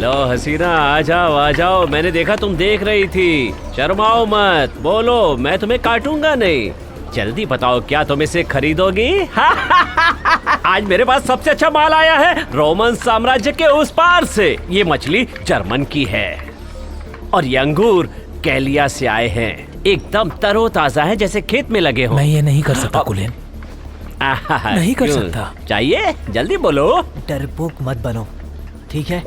Hello हसीना, आ जाओ आ जाओ। मैंने देखा तुम देख रही थी। शर्माओ मत, बोलो, मैं तुम्हें काटूंगा नहीं। जल्दी बताओ, क्या तुम इसे खरीदोगी? आज मेरे पास सबसे अच्छा माल आया है रोमन साम्राज्य के उस पार से। ये मछली जर्मन की है और ये अंगूर कैलिया से आए हैं। एकदम तरोताजा है, जैसे खेत में लगे हो। मैं ये नहीं कर सकता कुलेन, नहीं कर सकता। चाहिए? जल्दी बोलो। डरपोक मत बनो, ठीक है?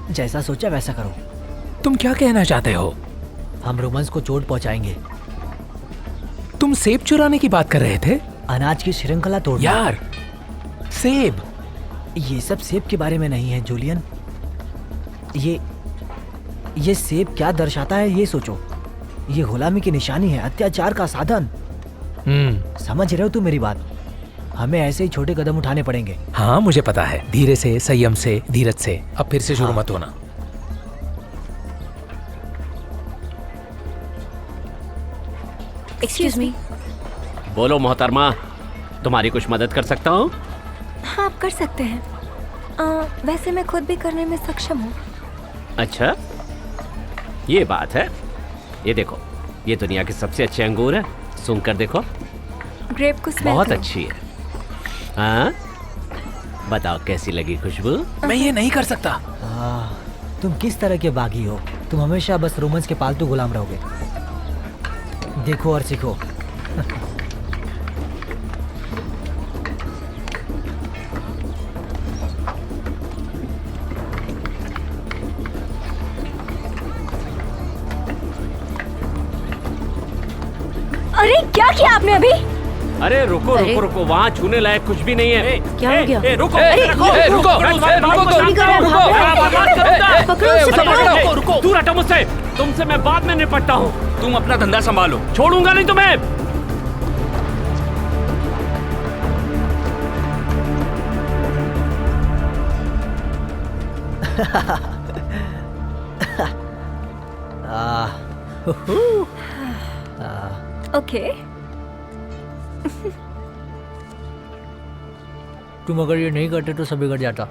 जैसा सोचा वैसा करो। तुम क्या कहना चाहते हो? हम रोमन्स को चोट पहुंचाएंगे। तुम सेब चुराने की बात कर रहे थे? अनाज की श्रृंखला तोड़ना। यार, सेब। ये सब सेब के बारे में नहीं है जूलियन। ये सेब क्या दर्शाता है ये सोचो। ये गुलामी की निशानी है, अत्याचार का साधन। समझ रहे हो तुम मेरी बात? हमें ऐसे ही छोटे कदम उठाने पड़ेंगे। हाँ मुझे पता है, धीरे से, संयम से, धीरज से। अब फिर से शुरू मत होना। Excuse me. बोलो मोहतरमा, तुम्हारी कुछ मदद कर सकता हूँ? हाँ आप कर सकते हैं। वैसे मैं खुद भी करने में सक्षम हूँ। अच्छा, ये बात है। ये देखो, ये दुनिया के सबसे अच्छे अंगूर है। सूंघ कर देखो। ग्रेप को स्मेल बहुत करो। अच्छी है। हाँ, बताओ कैसी लगी खुशबू? मैं ये नहीं कर सकता। तुम किस तरह के बागी हो? तुम हमेशा बस रोमन्स के पालतू गुलाम रहोगे। देखो और सीखो। अरे क्या किया आपने अभी? अरे रुको रुको रुको, वहाँ छूने लायक कुछ भी नहीं है। क्या हो गया? रुको पकड़ो उसे, पकड़ो। दूर हटो मुझसे। तुमसे मैं बाद में निपटता हूँ। तुम अपना धंधा संभालो, छोड़ूंगा नहीं तुम्हें। ओके। तुम अगर ये नहीं करते तो सब बिगड़ जाता।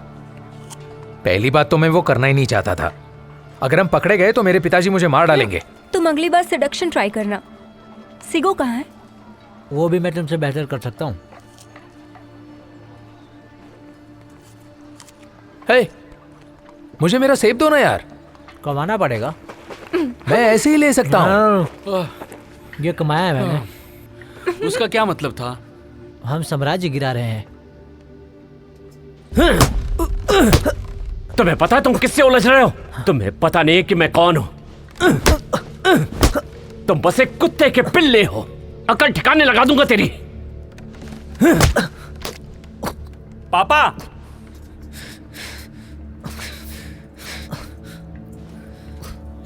पहली बात तो मैं वो करना ही नहीं चाहता था। अगर हम पकड़े गए तो मेरे पिताजी मुझे मार डालेंगे। तुम अगली बार सेडक्शन ट्राई करना। सिगो कहाँ है? वो भी मैं तुमसे बेहतर कर सकता हूँ। हे, मुझे मेरा सेब दो ना यार। कमाना पड़ेगा। मैं ऐसे ही ले सकता हूँ। ये कमाया है मैंने। उसका क्या मतलब था? हम साम्राज्य गिरा रहे हैं। तुम्हें पता है तुम किससे उलझ रहे हो? तुम्हें पता नहीं है कि मैं कौन हूँ। तुम बस एक कुत्ते के पिल्ले हो। अकल ठिकाने लगा दूंगा तेरी। पापा,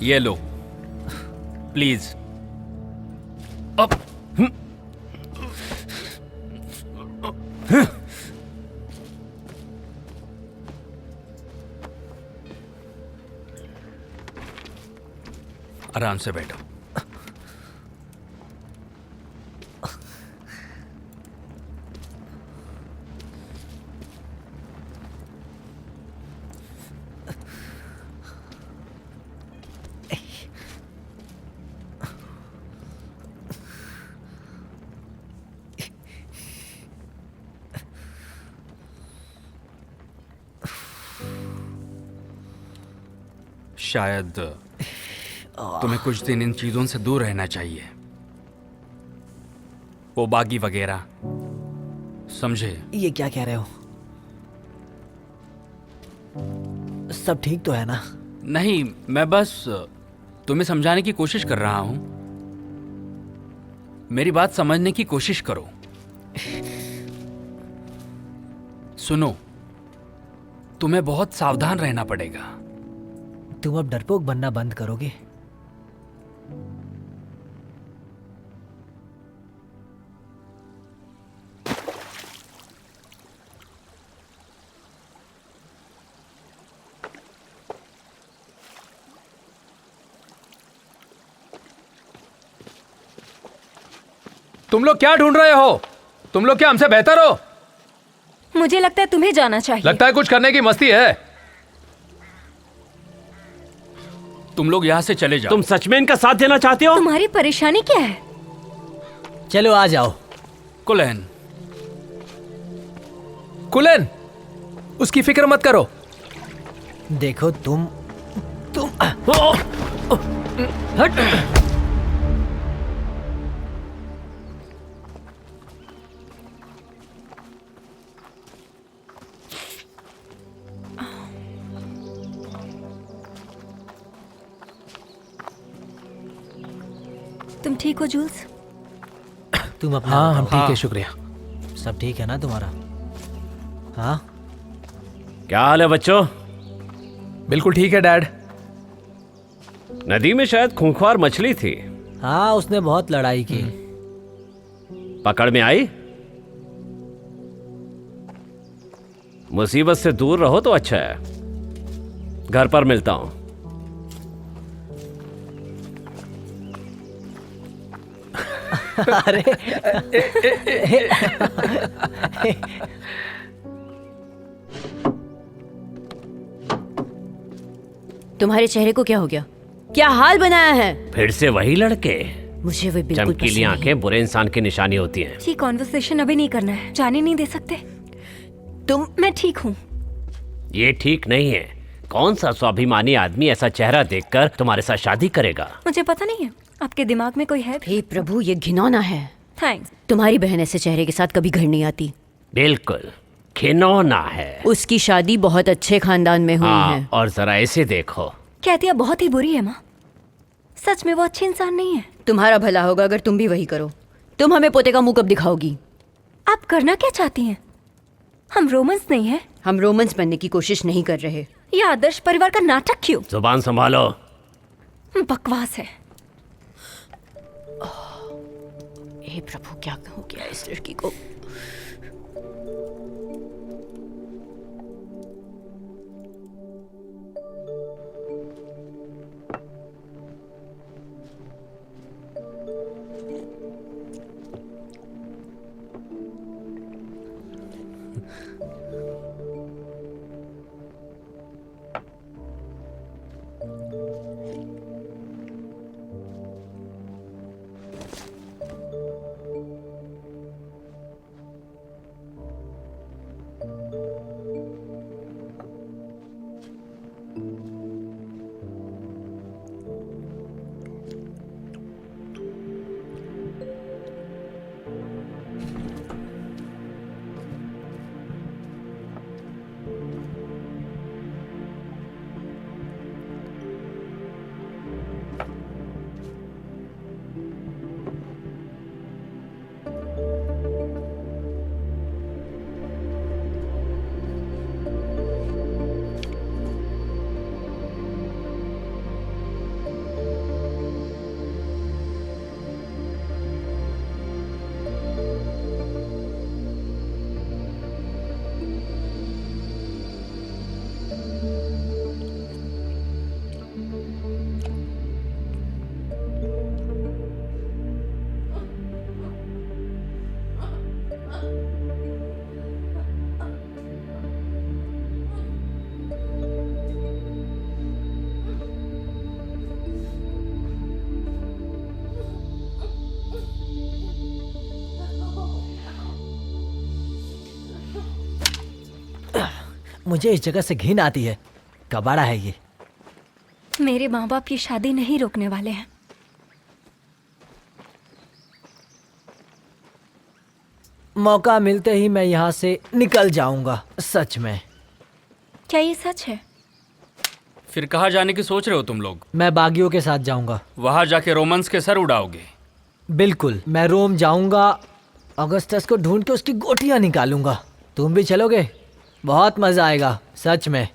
ये लो प्लीज। अब आराम से बैठो। शायद तुम्हें कुछ दिन इन चीजों से दूर रहना चाहिए। वो बागी वगैरह, समझे? ये क्या कह रहे हो? सब ठीक तो है ना? नहीं, मैं बस तुम्हें समझाने की कोशिश कर रहा हूं। मेरी बात समझने की कोशिश करो। सुनो, तुम्हें बहुत सावधान रहना पड़ेगा। तुम अब डरपोक बनना बंद करोगे? तुम लोग क्या ढूंढ रहे हो? तुम लोग क्या हमसे बेहतर हो? मुझे लगता है तुम्हें जाना चाहिए। लगता है कुछ करने की मस्ती है। तुम लोग यहाँ से चले जाओ। तुम सच में इनका साथ देना चाहते हो? तुम्हारी परेशानी क्या है? चलो आ जाओ। कुलेन, कुलन, उसकी फिक्र मत करो। देखो तुम हट। तुम ठीक हो जूल्स? तुम अपना हाँ हम बताओ। ठीक है, शुक्रिया। सब ठीक है ना तुम्हारा? हाँ क्या हाल है बच्चों? बिल्कुल ठीक है डैड। नदी में शायद खूंखार मछली थी, हाँ, उसने बहुत लड़ाई की। पकड़ में आई? मुसीबत से दूर रहो तो अच्छा है। घर पर मिलता हूं। अरे तुम्हारे चेहरे को क्या हो गया? क्या हाल बनाया है? फिर से वही लड़के? मुझे वे बिल्कुल चमकीली पसंद नहीं। आंखें बुरे इंसान की निशानी होती हैं। ये कॉन्वर्सेशन अभी नहीं करना है। जाने नहीं दे सकते? मैं ठीक हूँ। ये ठीक नहीं है। कौन सा स्वाभिमानी आदमी ऐसा चेहरा देखकर तुम्हारे साथ शादी करेगा? मुझे पता नहीं है। आपके दिमाग में कोई है? हे प्रभु, ये घिनौना है। थैंक्स। तुम्हारी बहन ऐसे चेहरे के साथ कभी घर नहीं आती। बिल्कुल खिलौना है। उसकी शादी बहुत अच्छे खानदान में हुई है। हाँ, और जरा ऐसे देखो। कहती बहुत ही बुरी है माँ। सच में वो अच्छी इंसान नहीं है। तुम्हारा भला होगा अगर तुम भी वही करो। तुम हमें पोते का मुंह कब दिखाओगी? आप करना क्या चाहती हैं? हम रोमन्स नहीं है। हम रोमन्स बनने की कोशिश नहीं कर रहे। ये आदर्श परिवार का नाटक क्यों? जुबान संभालो। बकवास है। हे प्रभु, क्या हो गया इस लड़की को? मुझे इस जगह से घिन आती है। कबाड़ा है ये। मेरे माँ बाप ये शादी नहीं रोकने वाले हैं। मौका मिलते ही मैं यहाँ से निकल जाऊंगा। सच में। क्या ये सच है? फिर कहाँ जाने की सोच रहे हो तुम लोग? मैं बागियों के साथ जाऊंगा। वहां जाके रोमन्स के सर उड़ाओगे? बिल्कुल। मैं रोम जाऊंगा। अगस्टस को ढूंढ के उसकी गोटियां निकालूंगा। तुम भी चलोगे? बहुत मजा आएगा। सच में।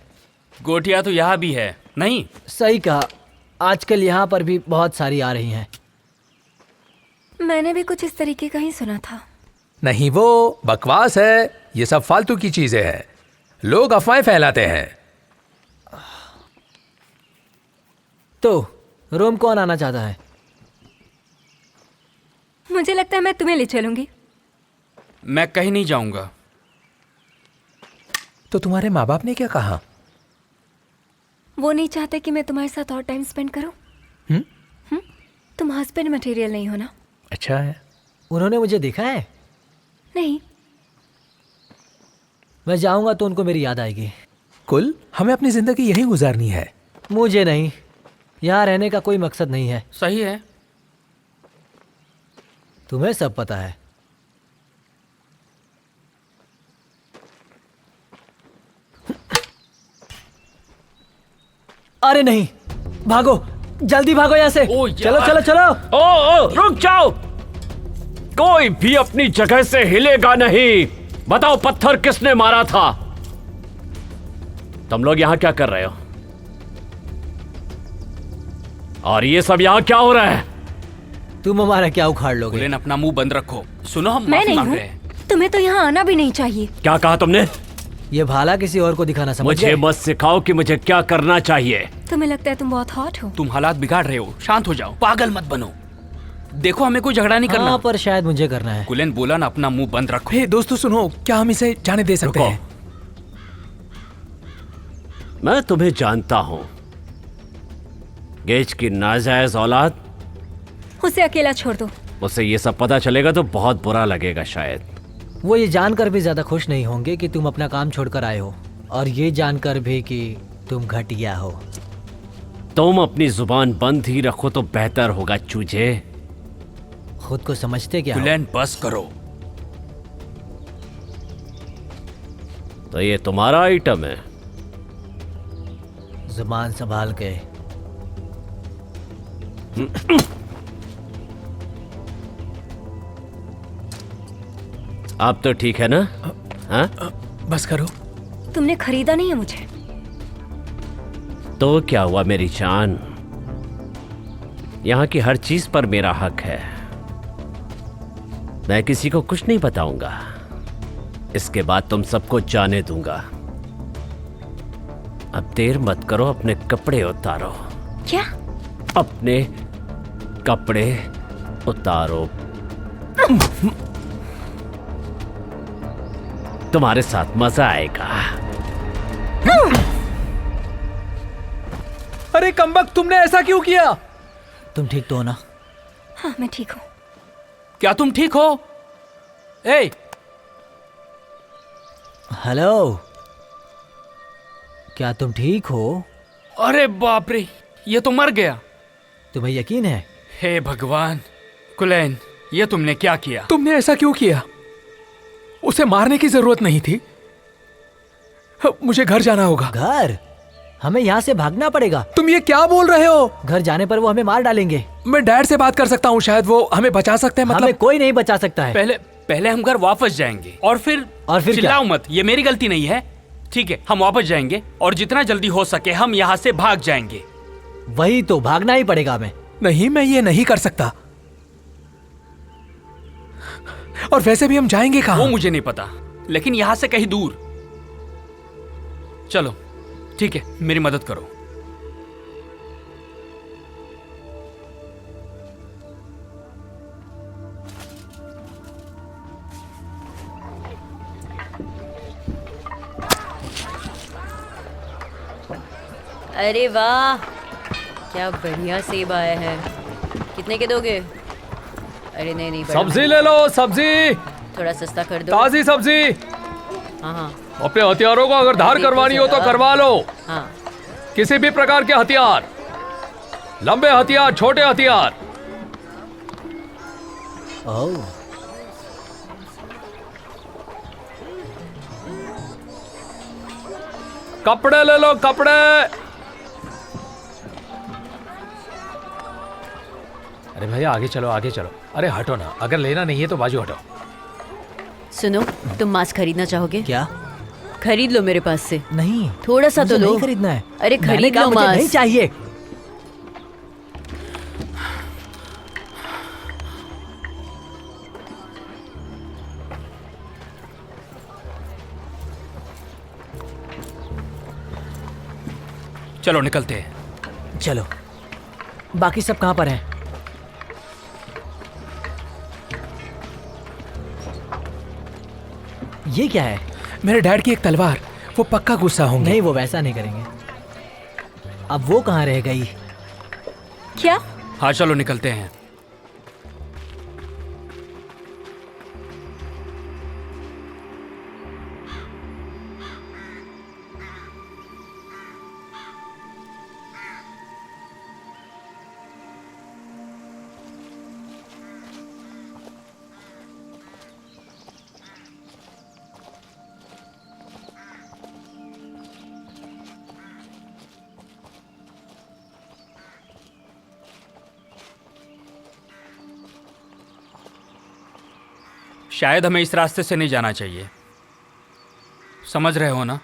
गोटियां तो यहाँ भी है नहीं? सही कहा। आजकल यहाँ पर भी बहुत सारी आ रही हैं। मैंने भी कुछ इस तरीके का ही सुना था। नहीं, वो बकवास है। ये सब फालतू की चीजें हैं। लोग अफवाहें फैलाते हैं। तो रोम कौन आना चाहता है? मुझे लगता है मैं तुम्हें ले चलूंगी। मैं कहीं नहीं जाऊंगा। तो तुम्हारे माँ बाप ने क्या कहा? वो नहीं चाहते कि मैं तुम्हारे साथ और टाइम स्पेंड करूं? तुम हस्बैंड मटेरियल नहीं हो ना? अच्छा है। उन्होंने मुझे देखा है? नहीं। मैं जाऊंगा तो उनको मेरी याद आएगी। कुल हमें अपनी जिंदगी यही गुजारनी है। मुझे नहीं, यहाँ रहने का कोई मकसद नहीं है। सही है। तुम्हें सब पता है। अरे नहीं, भागो, जल्दी भागो यहाँ से। ओ चलो यार। चलो चलो। ओ रुक जाओ, कोई भी अपनी जगह से हिलेगा नहीं। बताओ पत्थर किसने मारा था? तुम लोग यहाँ क्या कर रहे हो? और ये सब यहाँ क्या हो रहा है? तुम हमारा क्या उखाड़ लोगे? कुलेन अपना मुंह बंद रखो। सुनो, हम मैं माफी नहीं मांग हूँ। रहे हैं। तुम्हें तो यहाँ आना भी नहीं चाहिए। क्या कहा तुमने? ये भाला किसी और को दिखाना समझ मुझे गए? मत सिखाओ कि मुझे क्या करना चाहिए। तुम्हें लगता है तुम बहुत हॉट हो? तुम हालात बिगाड़ रहे हो, शांत हो जाओ, पागल मत बनो। देखो, हमें कोई झगड़ा नहीं करना। हाँ, पर शायद मुझे करना है। कुलेन बोला ना, अपना मुंह बंद रखो। हे दोस्तों सुनो, क्या हम इसे जाने दे सकते रुको। हैं? मैं तुम्हें जानता हूं, गेज की नाजायज औलाद। उसे अकेला छोड़ दो। उसे ये सब पता चलेगा तो बहुत बुरा लगेगा शायद। वो ये जानकर भी ज्यादा खुश नहीं होंगे कि तुम अपना काम छोड़कर आए हो, और ये जानकर भी कि तुम घटिया हो। तुम अपनी जुबान बंद ही रखो तो बेहतर होगा चूजे। खुद को समझते क्या हो? कुलेन बस करो। तो ये तुम्हारा आइटम है? जुबान संभाल के। आप तो ठीक है ना? हाँ? बस करो। तुमने खरीदा नहीं है मुझे। तो क्या हुआ मेरी जान, यहाँ की हर चीज पर मेरा हक है। मैं किसी को कुछ नहीं बताऊंगा। इसके बाद तुम सबको जाने दूंगा। अब देर मत करो, अपने कपड़े उतारो। क्या? अपने कपड़े उतारो। तुम्हारे साथ मजा आएगा। अरे कमबख्त, तुमने ऐसा क्यों किया? तुम ठीक तो हो ना? हाँ, मैं ठीक हूँ। क्या तुम ठीक हो? ए, हेलो, क्या तुम ठीक हो? अरे बाप रे, ये तो मर गया। तुम्हें यकीन है? हे भगवान। कुलेन, ये तुमने क्या किया? तुमने ऐसा क्यों किया? उसे मारने की जरूरत नहीं थी। मुझे घर जाना होगा। घर? हमें यहाँ से भागना पड़ेगा। तुम ये क्या बोल रहे हो? घर जाने पर वो हमें मार डालेंगे। मैं डैड से बात कर सकता हूँ, शायद वो हमें बचा सकते हैं। हमें मतलब कोई नहीं बचा सकता है। पहले हम घर वापस जाएंगे और फिर क्या? चिल्लाओ मत, ये मेरी गलती नहीं है। ठीक है, हम वापस जाएंगे और जितना जल्दी हो सके हम यहाँ से भाग जाएंगे। वही तो, भागना ही पड़ेगा हमें। नहीं, मैं ये नहीं कर सकता। और वैसे भी हम जाएंगे वो कहाँ? मुझे नहीं पता, लेकिन यहाँ से कहीं दूर। चलो ठीक है, मेरी मदद करो। अरे वाह, क्या बढ़िया सेब आया है। कितने के दोगे? अरे नहीं नहीं, बड़ा सब्जी ले लो, सब्जी, थोड़ा सस्ता कर दो। ताजी सब्जी। हाँ हाँ अपने हथियारों को अगर धार करवानी हो तो करवा लो। हाँ। किसी भी प्रकार के हथियार, लंबे हथियार, छोटे हथियार। ओह, कपड़े ले लो, कपड़े। अरे भैया आगे चलो, आगे चलो। अरे हटो ना, अगर लेना नहीं है तो बाजू हटो। सुनो, तुम मास्क खरीदना चाहोगे? क्या? खरीद लो मेरे पास से। नहीं, थोड़ा सा तो मुझे लो। नहीं खरीदना है। अरे मैंने खरीद कहा लो मुझे नहीं मास्क। चाहिए। चलो निकलते हैं। चलो, बाकी सब कहाँ पर हैं? ये क्या है? मेरे डैड की एक तलवार। वो पक्का गुस्सा होंगे। नहीं, वो वैसा नहीं करेंगे। अब वो कहाँ रह गई? क्या? हाँ चलो निकलते हैं। शायद हमें इस रास्ते से नहीं जाना चाहिए, समझ रहे हो ना?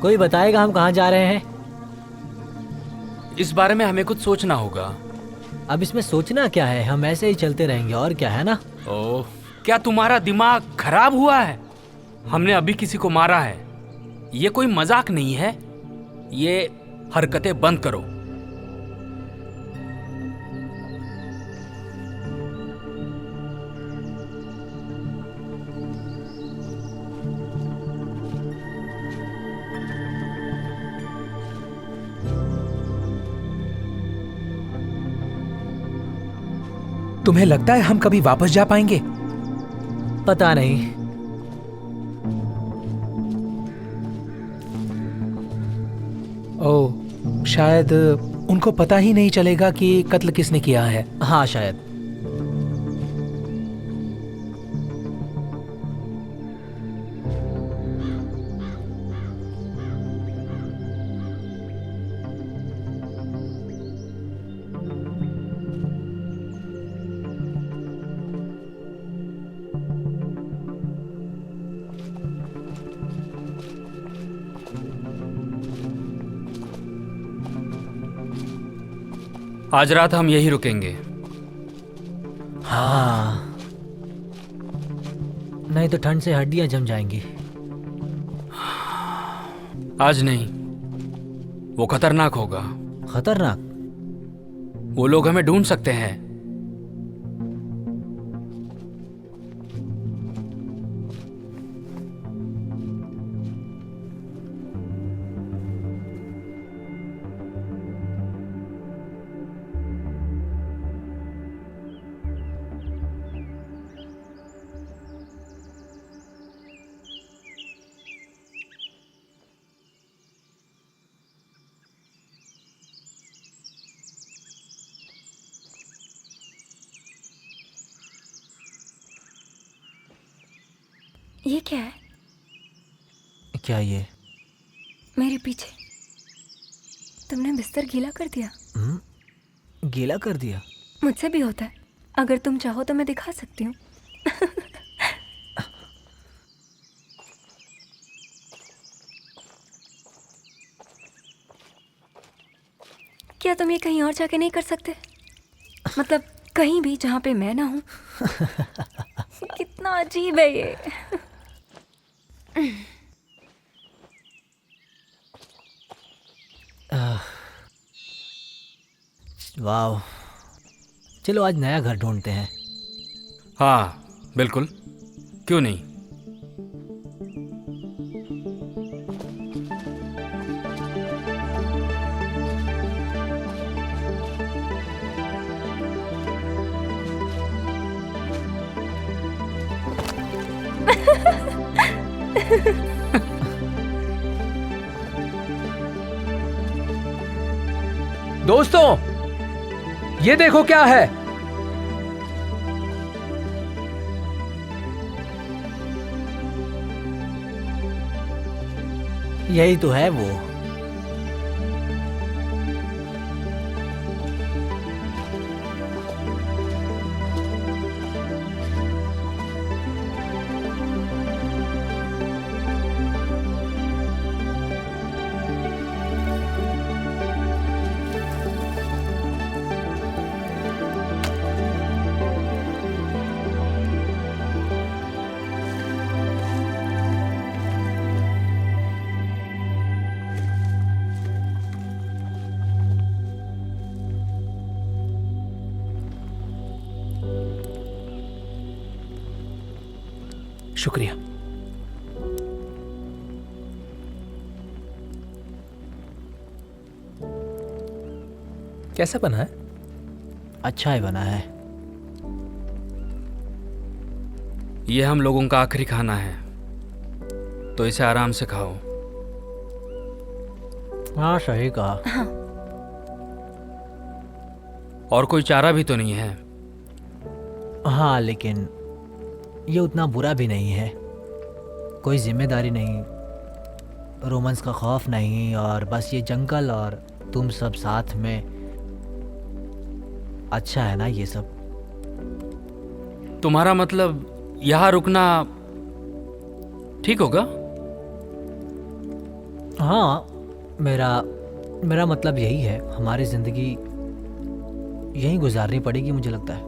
कोई बताएगा हम कहाँ जा रहे हैं? इस बारे में हमें कुछ सोचना होगा। अब इसमें सोचना क्या है, हम ऐसे ही चलते रहेंगे और क्या है ना। ओह, क्या तुम्हारा दिमाग खराब हुआ है? हमने अभी किसी को मारा है, ये कोई मजाक नहीं है। ये हरकतें बंद करो। तुम्हें लगता है हम कभी वापस जा पाएंगे? पता नहीं। ओह, शायद उनको पता ही नहीं चलेगा कि कत्ल किसने किया है। हाँ शायद। आज रात हम यही रुकेंगे। हाँ, नहीं तो ठंड से हड्डियां जम जाएंगी। आज नहीं, वो खतरनाक होगा। खतरनाक? वो लोग हमें ढूंढ सकते हैं। ये क्या है? क्या ये? मेरे पीछे तुमने बिस्तर गीला कर दिया। गीला कर दिया? मुझसे भी होता है, अगर तुम चाहो तो मैं दिखा सकती हूँ। क्या तुम ये कहीं और जाके नहीं कर सकते? मतलब कहीं भी जहाँ पे मैं ना हूँ। कितना अजीब है ये। वाह, चलो आज नया घर ढूंढते हैं। हाँ बिल्कुल, क्यों नहीं। दोस्तों, ये देखो क्या है। यही तो है वो। शुक्रिया। कैसा बना है? अच्छा ही बना है। ये हम लोगों का आखिरी खाना है, तो इसे आराम से खाओ। हाँ सही कहा। और कोई चारा भी तो नहीं है। हाँ लेकिन ये उतना बुरा भी नहीं है। कोई जिम्मेदारी नहीं, रोमांस का खौफ नहीं, और बस ये जंगल और तुम सब साथ में। अच्छा है ना ये सब? तुम्हारा मतलब यहाँ रुकना ठीक होगा? हाँ, मेरा मतलब यही है। हमारी जिंदगी यहीं गुजारनी पड़ेगी मुझे लगता है।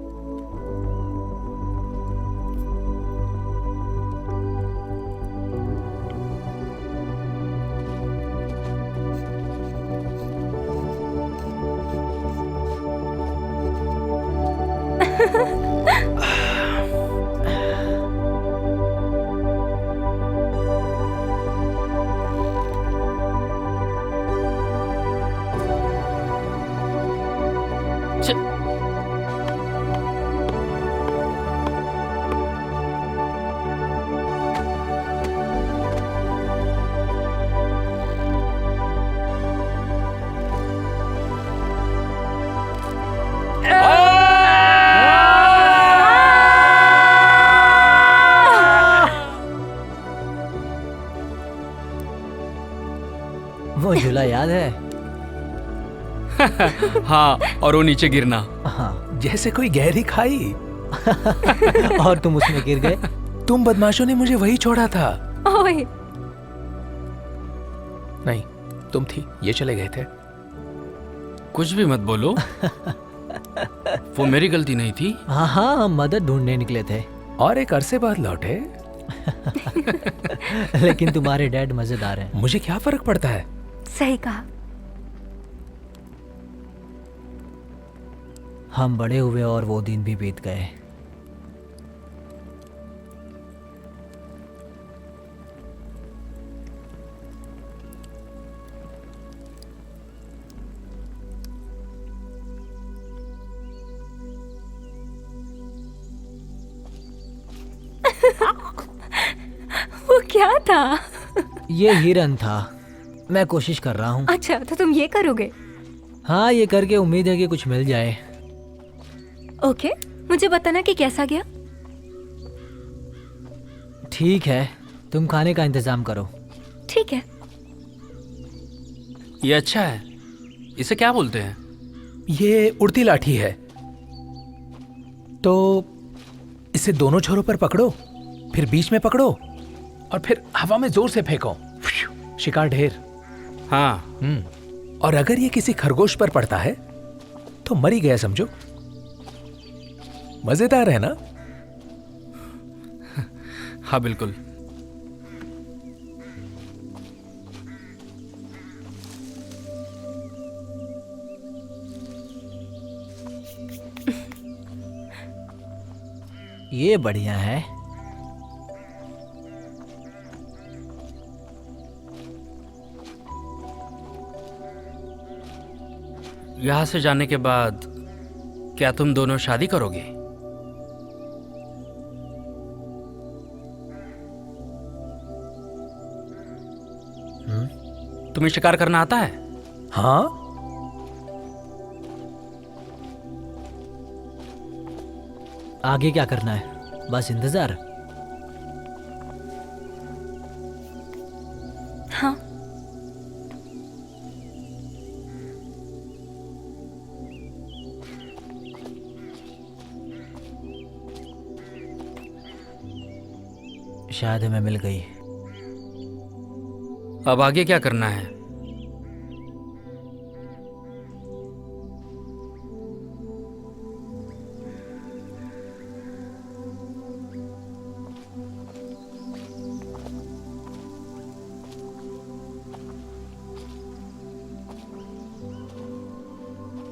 वो झूला याद है? हाँ, और वो नीचे गिरना। हाँ। जैसे कोई गहरी खाई। और तुम उसमें गिर गए। तुम बदमाशों ने मुझे वही छोड़ा था। ओए, नहीं, तुम थी, ये चले गए थे। कुछ भी मत बोलो। वो मेरी गलती नहीं थी। हाँ हाँ, हम मदद ढूंढने निकले थे। और एक अरसे बाद लौटे। लेकिन तुम्हारे डैड मजेदार हैं। मुझे क्या फर्क पड़ता है? सही कहा। हम बड़े हुए और वो दिन भी बीत गए। वो क्या था? ये हिरन था। मैं कोशिश कर रहा हूँ। अच्छा, तो तुम ये करोगे? हाँ, ये करके उम्मीद है कि कुछ मिल जाए। ओके, मुझे बताना कि कैसा गया। ठीक है, तुम खाने का इंतजाम करो। ठीक है। ये अच्छा है। इसे क्या बोलते हैं? ये उड़ती लाठी है। तो इसे दोनों छोरों पर पकड़ो, फिर बीच में पकड़ो और फिर हवा में जोर से फेंको। शिकार ढेर। हाँ। और अगर ये किसी खरगोश पर पड़ता है तो मर ही गया समझो। मजेदार है ना? हाँ बिल्कुल। ये बढ़िया है। यहाँ से जाने के बाद क्या तुम दोनों शादी करोगे? तुम्हें शिकार करना आता है? हाँ। आगे क्या करना है? बस इंतजार। हाँ। शायद हमें मिल गई। अब आगे क्या करना है?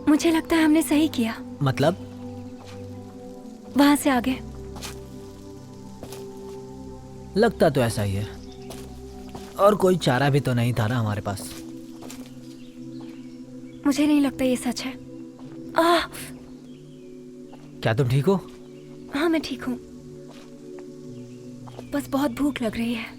मुझे लगता है हमने सही किया। मतलब? वहां से आगे। लगता तो ऐसा ही है, और कोई चारा भी तो नहीं था ना हमारे पास। मुझे नहीं लगता ये सच है। आह, क्या तुम ठीक हो? हाँ मैं ठीक हूँ, बस बहुत भूख लग रही है।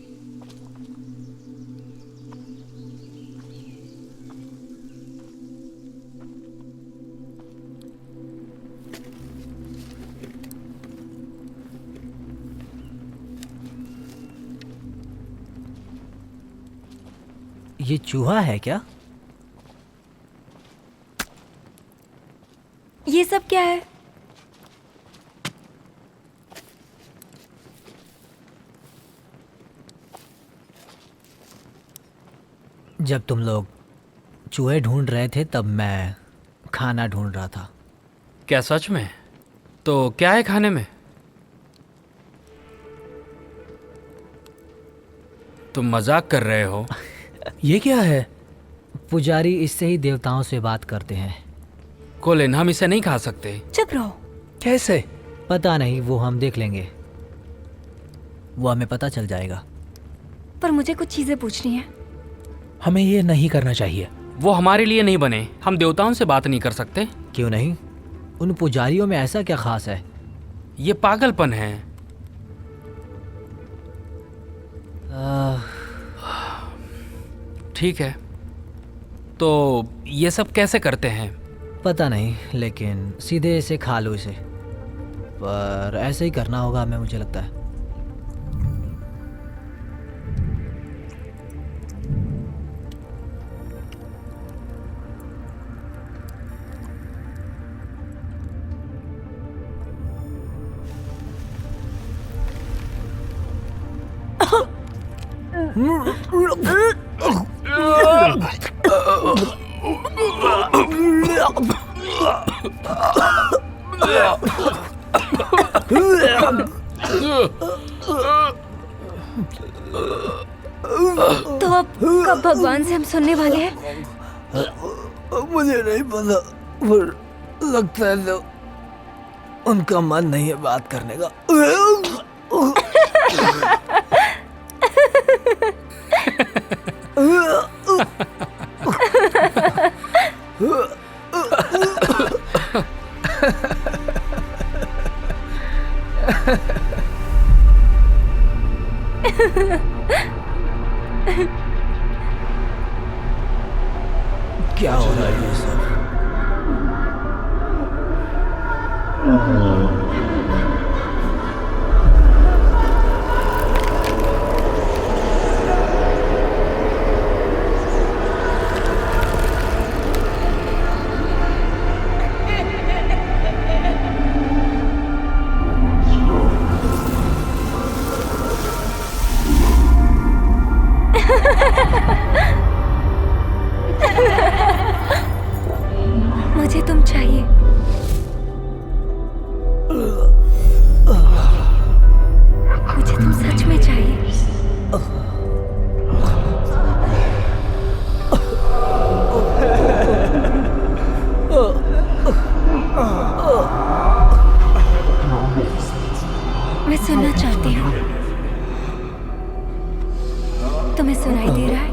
ये चूहा है क्या? ये सब क्या है? जब तुम लोग चूहे ढूंढ रहे थे तब मैं खाना ढूंढ रहा था। क्या सच में? तो क्या है खाने में? तुम मजाक कर रहे हो? ये क्या है? पुजारी इससे ही देवताओं से बात करते हैं। कोलिन, हम इसे नहीं खा सकते। चुप रहो। कैसे? पता नहीं, वो हम देख लेंगे, वो हमें पता चल जाएगा। पर मुझे कुछ चीजें पूछनी है। हमें ये नहीं करना चाहिए। वो हमारे लिए नहीं बने, हम देवताओं से बात नहीं कर सकते। क्यों नहीं? उन पुजारियों में ऐसा क्या खास है? ये पागलपन है। ठीक है, तो ये सब कैसे करते हैं? पता नहीं, लेकिन सीधे इसे खा लो इसे। पर ऐसे ही करना होगा हमें, मुझे लगता है। तो अब कब भगवान से हम सुनने वाले हैं? मुझे नहीं पता, पर लगता है तो उनका मन नहीं है बात करने का। क्या हो रहा है ये सब? मुझे तुम चाहिए। मुझे तुम सच में चाहिए। मैं सुनना चाहती हूँ। तुम्हें सुनाई दे रहा है?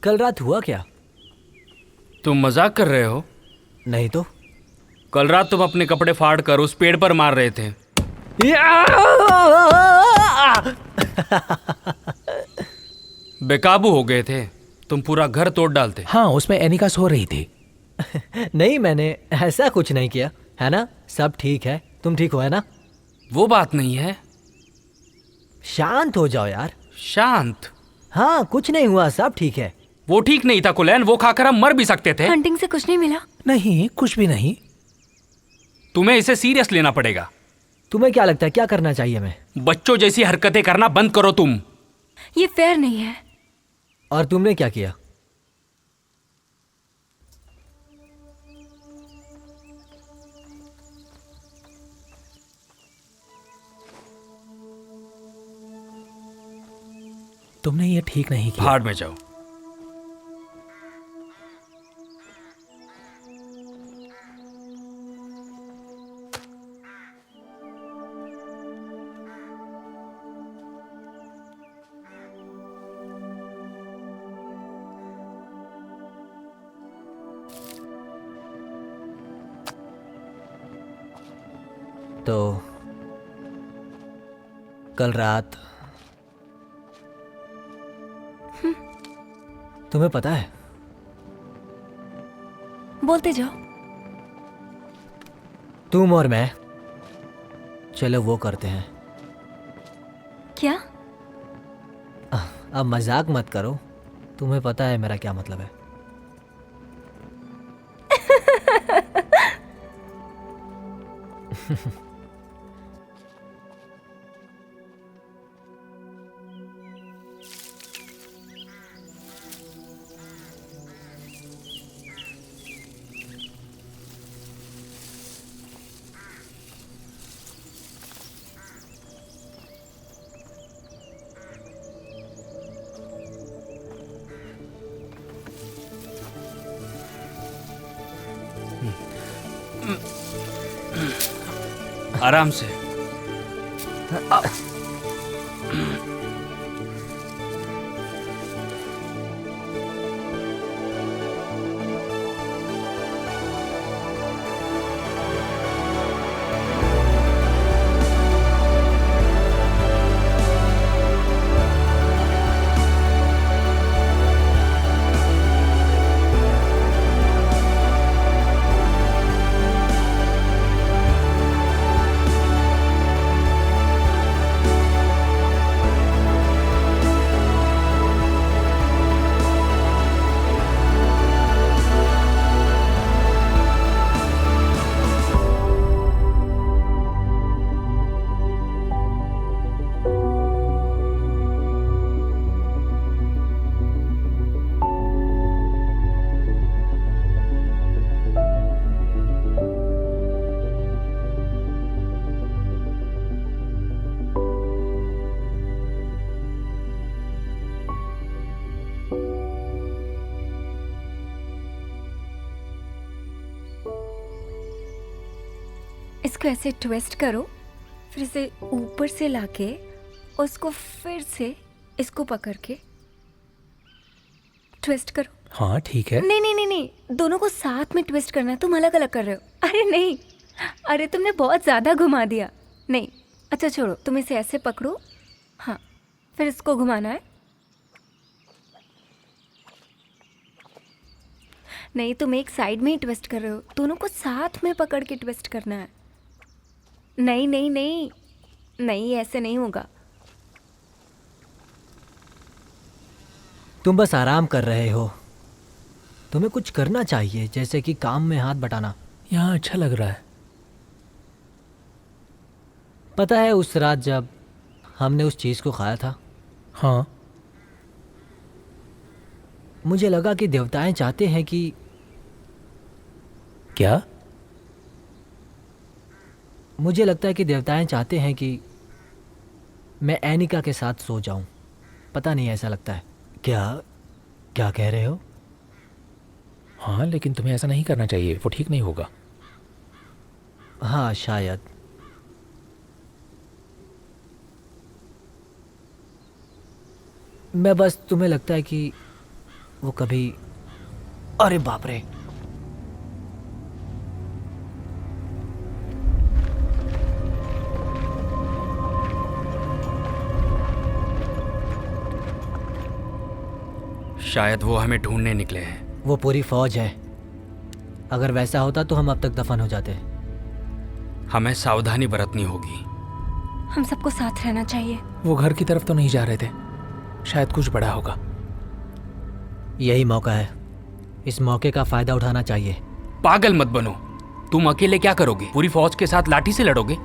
कल रात हुआ क्या? तुम मजाक कर रहे हो? नहीं तो। कल रात तुम अपने कपड़े फाड़ कर उस पेड़ पर मार रहे थे। बेकाबू हो गए थे, तुम पूरा घर तोड़ डालते। हाँ, उसमें एनिका सो रही थी। नहीं, मैंने ऐसा कुछ नहीं किया, है ना? सब ठीक है, तुम ठीक हो, है ना? वो बात नहीं है। शांत हो जाओ यार। शांत? हाँ, कुछ नहीं हुआ, सब ठीक है। वो ठीक नहीं था कुलैन, वो खाकर हम मर भी सकते थे। हंटिंग से कुछ नहीं मिला? नहीं, कुछ भी नहीं। तुम्हें इसे सीरियस लेना पड़ेगा। तुम्हें क्या लगता है क्या करना चाहिए मैं? बच्चों जैसी हरकतें करना बंद करो तुम। ये फेयर नहीं है। और तुमने क्या किया? तुमने ये ठीक नहीं किया। भाड़ में जाओ। तो कल रात तुम्हें पता है, बोलते जाओ। तुम और मैं, चलो वो करते हैं। क्या? अब मजाक मत करो, तुम्हें पता है मेरा क्या मतलब है। आराम से। इसको ऐसे ट्विस्ट करो, फिर इसे ऊपर से लाके उसको फिर से इसको पकड़ के ट्विस्ट करो। हाँ ठीक है। नहीं नहीं नहीं नहीं, दोनों को साथ में ट्विस्ट करना है, तुम अलग अलग कर रहे हो। अरे नहीं, अरे तुमने बहुत ज़्यादा घुमा दिया। नहीं, अच्छा छोड़ो, तुम इसे ऐसे पकड़ो, हाँ, फिर इसको घुमाना है। नहीं, तुम एक साइड में ही ट्विस्ट कर रहे हो, दोनों को साथ में पकड़ के ट्विस्ट करना है। नहीं नहीं नहीं नहीं, ऐसे नहीं होगा। तुम बस आराम कर रहे हो, तुम्हें कुछ करना चाहिए, जैसे कि काम में हाथ बटाना। यहाँ अच्छा लग रहा है। पता है उस रात जब हमने उस चीज़ को खाया था, हाँ, मुझे लगा कि देवताएं चाहते हैं कि क्या? मुझे लगता है कि देवताएं चाहते हैं कि मैं एनिका के साथ सो जाऊं। पता नहीं, ऐसा लगता है। क्या क्या कह रहे हो? हाँ, लेकिन तुम्हें ऐसा नहीं करना चाहिए, वो ठीक नहीं होगा। हाँ शायद। मैं बस, तुम्हें लगता है कि वो कभी, अरे बाप रे, शायद वो हमें ढूंढने निकले हैं। वो पूरी फौज है। अगर वैसा होता तो हम अब तक दफन हो जाते। हमें सावधानी बरतनी होगी। हम सबको साथ रहना चाहिए। वो घर की तरफ तो नहीं जा रहे थे, शायद कुछ बड़ा होगा। यही मौका है, इस मौके का फायदा उठाना चाहिए। पागल मत बनो। तुम अकेले क्या करोगे? पूरी फौज के साथ लाठी से लड़ोगे?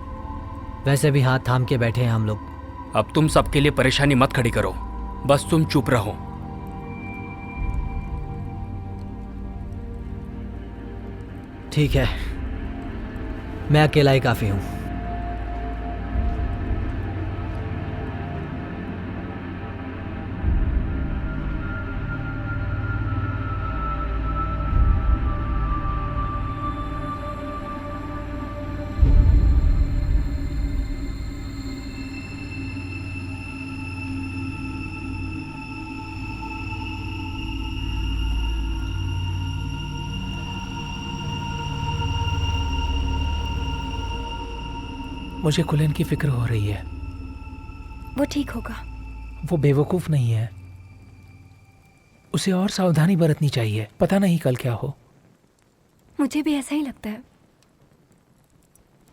वैसे भी हाथ थाम के बैठे हैं हम लोग। अब तुम सबके लिए परेशानी मत खड़ी करो, बस तुम चुप रहो। ठीक है, मैं अकेला ही काफी हूं। मुझे कुलेन की फिक्र हो रही है। वो ठीक होगा। वो बेवकूफ नहीं है, उसे और सावधानी बरतनी चाहिए। पता नहीं कल क्या हो। मुझे भी ऐसा ही लगता है,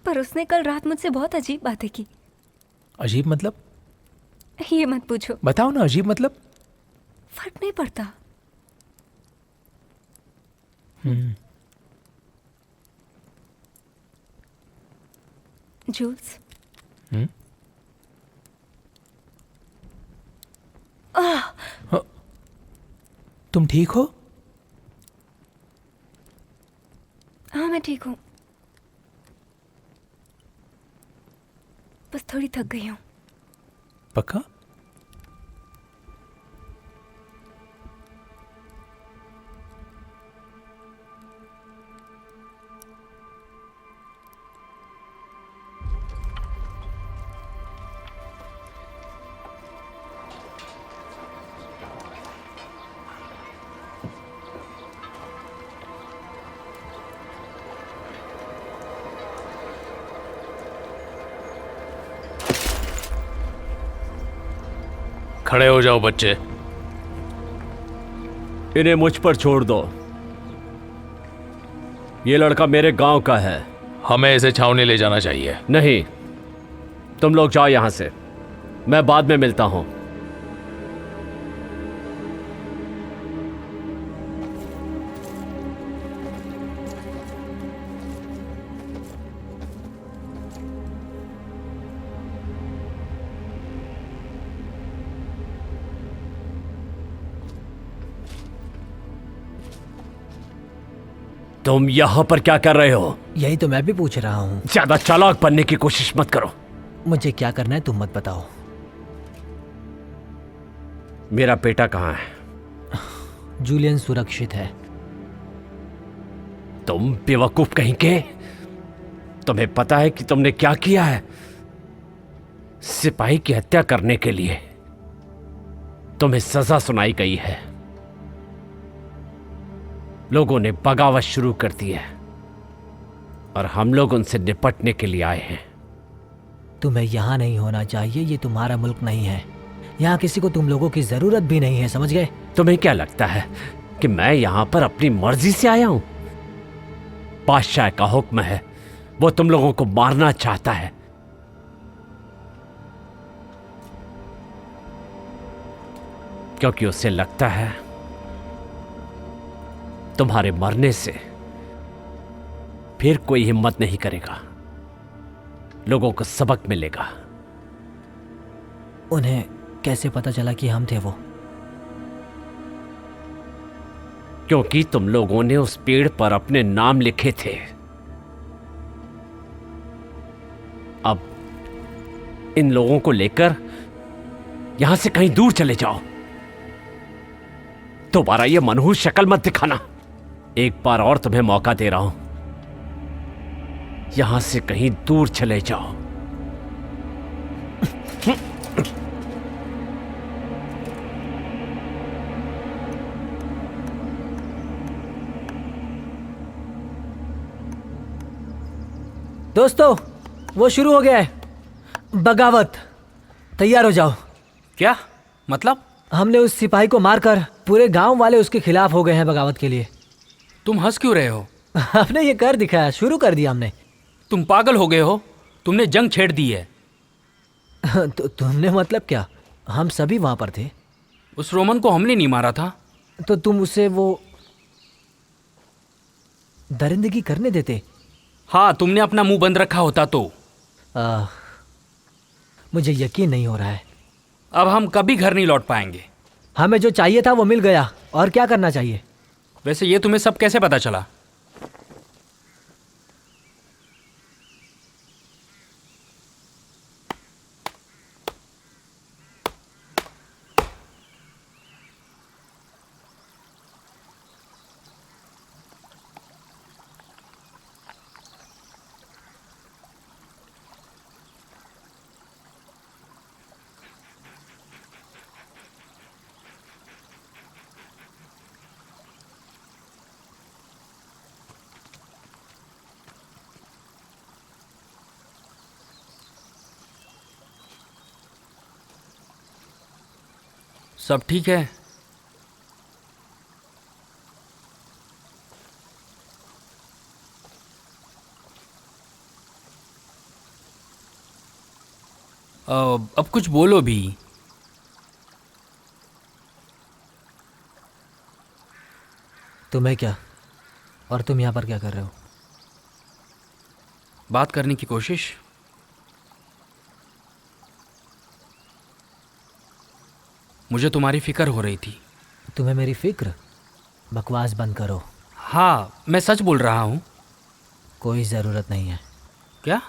पर उसने कल रात मुझसे बहुत अजीब बातें की। अजीब मतलब? ये मत पूछो। बताओ ना, अजीब मतलब। फर्क नहीं पड़ता। जूल्स, तुम ठीक हो? हाँ मैं ठीक हूँ, बस थोड़ी थक गई हूँ। पक्का? खड़े हो जाओ बच्चे। इन्हें मुझ पर छोड़ दो। ये लड़का मेरे गांव का है। हमें इसे छावनी ले जाना चाहिए। नहीं, तुम लोग जाओ यहां से, मैं बाद में मिलता हूं। तुम यहां पर क्या कर रहे हो? यही तो मैं भी पूछ रहा हूँ। ज्यादा चालाक बनने की कोशिश मत करो। मुझे क्या करना है तुम मत बताओ। मेरा बेटा कहाँ है? जूलियन सुरक्षित है। तुम बेवकूफ कहीं के। तुम्हें पता है कि तुमने क्या किया है? सिपाही की हत्या करने के लिए तुम्हें सजा सुनाई गई है। लोगों ने बगावत शुरू कर दी है और हम लोग उनसे निपटने के लिए आए हैं। तुम्हें यहाँ नहीं होना चाहिए, ये तुम्हारा मुल्क नहीं है। यहाँ किसी को तुम लोगों की जरूरत भी नहीं है, समझ गए? तुम्हें क्या लगता है कि मैं यहां पर अपनी मर्जी से आया हूं? बादशाह का हुक्म है, वो तुम लोगों को मारना चाहता है। क्योंकि उसे लगता है तुम्हारे मरने से फिर कोई हिम्मत नहीं करेगा, लोगों को सबक मिलेगा। उन्हें कैसे पता चला कि हम थे वो? क्योंकि तुम लोगों ने उस पेड़ पर अपने नाम लिखे थे। अब इन लोगों को लेकर यहां से कहीं दूर चले जाओ। दोबारा ये मनहूस शक्ल मत दिखाना। एक बार और तुम्हें मौका दे रहा हूं, यहां से कहीं दूर चले जाओ। दोस्तों, वो शुरू हो गया है, बगावत। तैयार हो जाओ। क्या मतलब? हमने उस सिपाही को मारकर पूरे गांव वाले उसके खिलाफ हो गए हैं बगावत के लिए। तुम हंस क्यों रहे हो? आपने ये कर दिखाया, शुरू कर दिया हमने। तुम पागल हो गए हो? तुमने जंग छेड़ दी है। तो तुमने मतलब क्या? हम सभी वहां पर थे। उस रोमन को हमने नहीं मारा था। तो तुम उसे वो दरिंदगी करने देते? हाँ, तुमने अपना मुंह बंद रखा होता तो। मुझे यकीन नहीं हो रहा है। अब हम कभी घर नहीं लौट पाएंगे। हमें जो चाहिए था वो मिल गया, और क्या करना चाहिए? वैसे ये तुम्हें सब कैसे पता चला? सब ठीक है? अब कुछ बोलो भी। तुम्हें क्या? और तुम यहाँ पर क्या कर रहे हो? बात करने की कोशिश। मुझे तुम्हारी फिक्र हो रही थी। तुम्हें मेरी फिक्र? बकवास बंद करो। हाँ, मैं सच बोल रहा हूँ। कोई ज़रूरत नहीं है। क्या?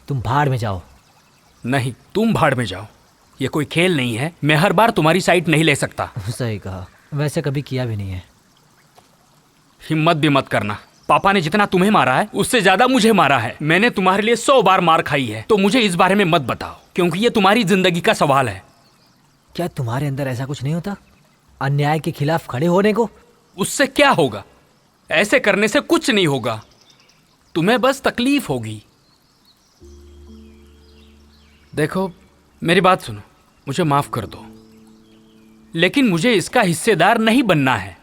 तुम भाड़ में जाओ। नहीं, तुम भाड़ में जाओ। ये कोई खेल नहीं है। मैं हर बार तुम्हारी साइड नहीं ले सकता। सही कहा, वैसे कभी किया भी नहीं है। हिम्मत भी मत करना। पापा ने जितना तुम्हें मारा है उससे ज्यादा मुझे मारा है। मैंने तुम्हारे लिए 100 बार मार खाई है। तो मुझे इस बारे में मत बताओ, क्योंकि ये तुम्हारी जिंदगी का सवाल है। क्या तुम्हारे अंदर ऐसा कुछ नहीं होता, अन्याय के खिलाफ खड़े होने को? उससे क्या होगा? ऐसे करने से कुछ नहीं होगा। तुम्हें बस तकलीफ होगी। देखो, मेरी बात सुनो। मुझे माफ कर दो, लेकिन मुझे इसका हिस्सेदार नहीं बनना है।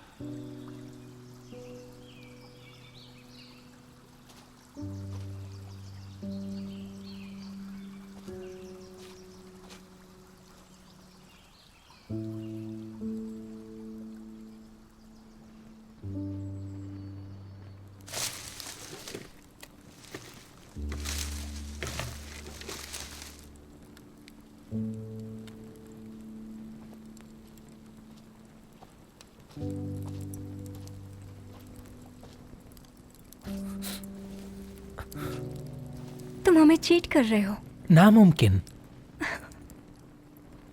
तुम हमें चीट कर रहे हो। नामुमकिन।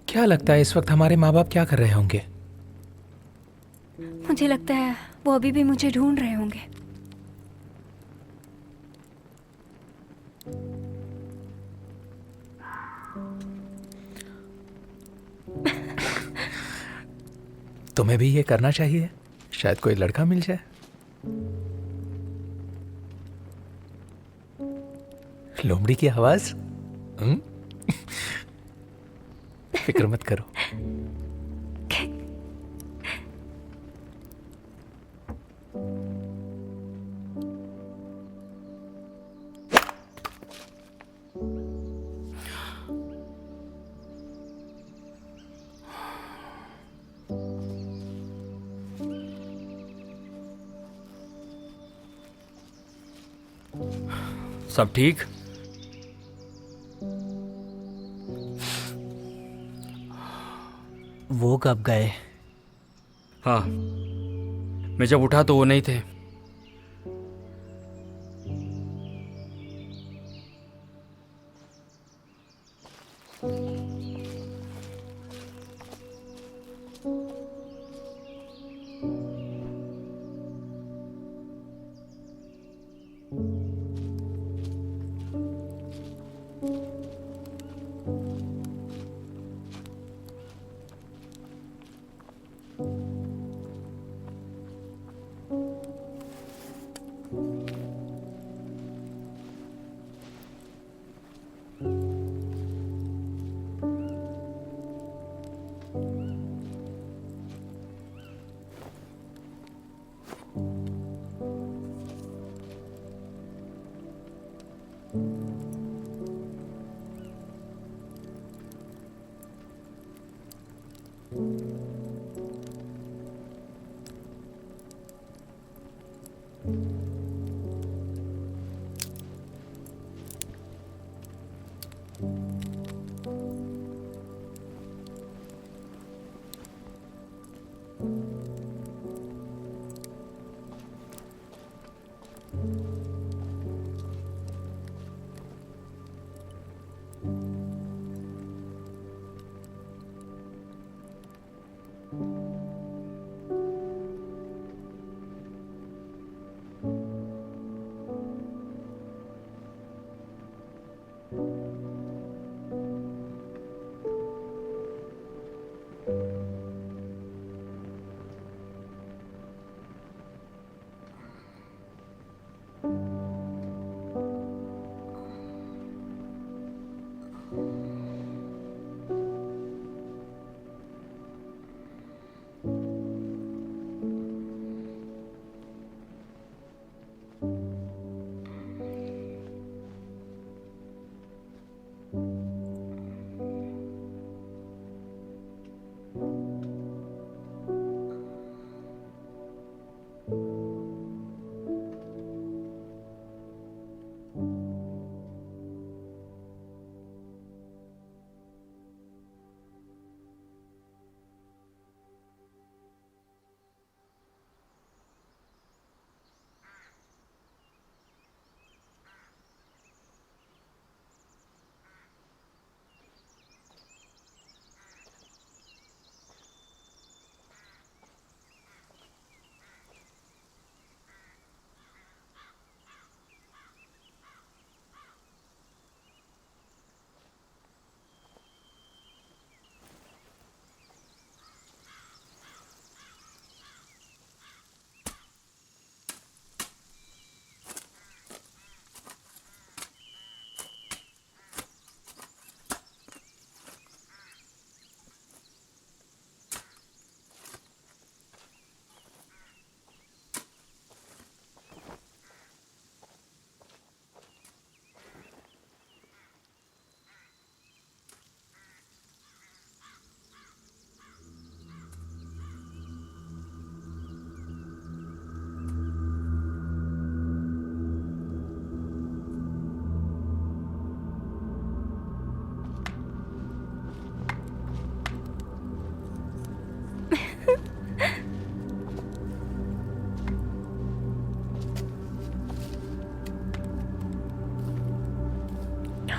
क्या लगता है इस वक्त हमारे माँ बाप क्या कर रहे होंगे? मुझे लगता है वो अभी भी मुझे ढूंढ रहे होंगे। तुम्हें भी ये करना चाहिए, शायद कोई लड़का मिल जाए। लोमड़ी की आवाज। फिक्र मत करो। सब ठीक? वो कब गए? हाँ, मैं जब उठा तो वो नहीं थे।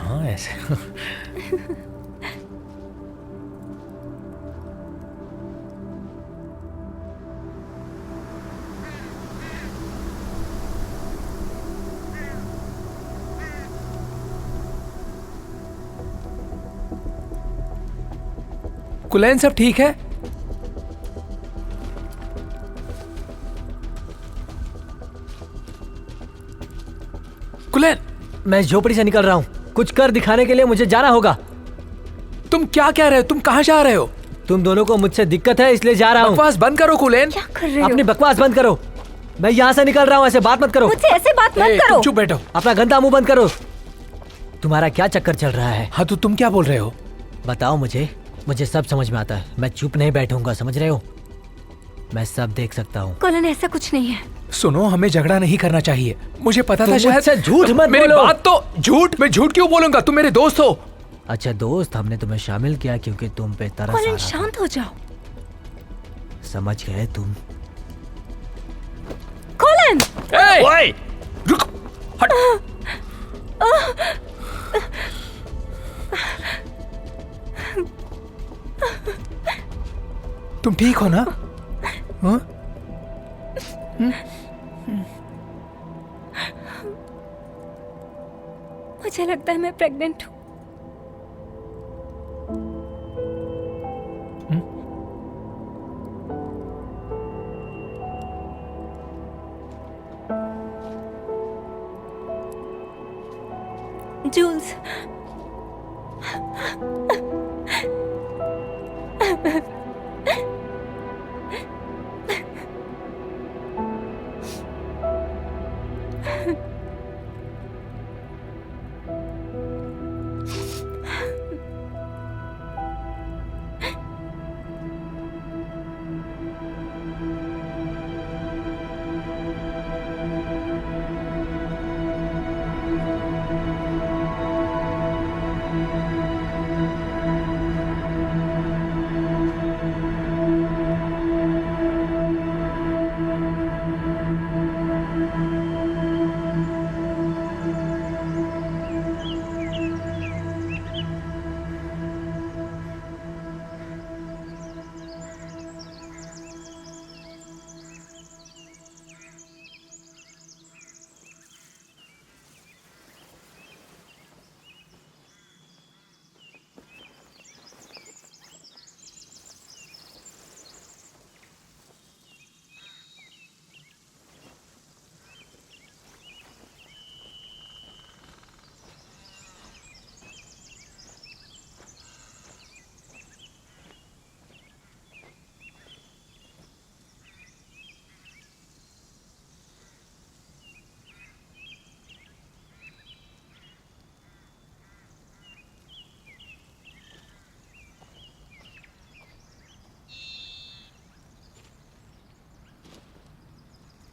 हाँ ऐसे कुलैन सब ठीक है? कुलैन मैं इस झोपड़ी से निकल रहा हूँ। कुछ कर दिखाने के लिए मुझे जाना होगा। तुम क्या कह रहे हो? तुम कहाँ जा रहे हो? तुम दोनों को मुझसे दिक्कत है इसलिए जा रहा हूँ। बकवास बंद करो कुलैन। क्या कर रहे हो? अपनी बकवास बंद करो। मैं यहाँ से निकल रहा हूँ, ऐसे बात मत करो। मुझसे ऐसे बात मत ए, करो। तुम चुप बैठो। अपना गंदा मुंह बंद करो। तुम्हारा क्या चक्कर चल रहा है? हाँ तो तुम क्या बोल रहे हो? बताओ मुझे सब समझ में आता है। मैं चुप नहीं बैठूंगा, समझ रहे हो? मैं सब देख सकता हूँ। कॉलन ऐसा कुछ नहीं है। सुनो, हमें झगड़ा नहीं करना चाहिए। मुझे पता था तुम शायद मुझसे झूठ मत मेरी बोलो। बात तो झूठ। मैं झूठ क्यों बोलूंगा? तुम मेरे दोस्त हो। अच्छा दोस्त, हमने तुम्हें शामिल किया क्योंकि तुम पे तरस आ कॉलन रहा था। शांत हो जाओ। समझ गए तुम? कॉलन ओए! रुक, हट। तुम ठीक हो ना? हाँ? मुझे लगता है मैं प्रेग्नेंट हूँ। जूल्स,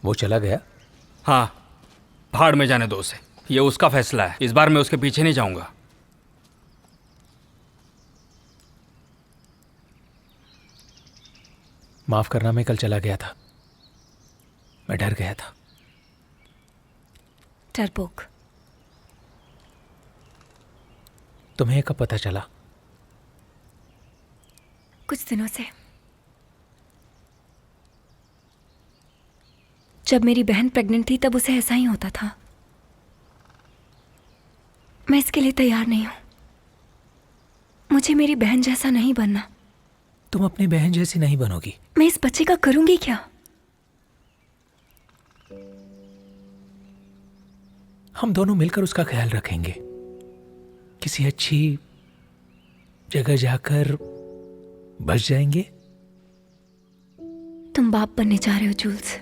वो चला गया? हाँ, भाड़ में जाने दो उसे। ये उसका फैसला है। इस बार मैं उसके पीछे नहीं जाऊंगा। माफ करना, मैं कल चला गया था। मैं डर गया था। डरपोक। तुम्हें कब पता चला? कुछ दिनों से, जब मेरी बहन प्रेग्नेंट थी तब उसे ऐसा ही होता था। मैं इसके लिए तैयार नहीं हूं। मुझे मेरी बहन जैसा नहीं बनना। तुम अपनी बहन जैसी नहीं बनोगी। मैं इस बच्चे का करूंगी क्या? हम दोनों मिलकर उसका ख्याल रखेंगे। किसी अच्छी जगह जाकर बस जाएंगे। तुम बाप बनने जा रहे हो जूल्स।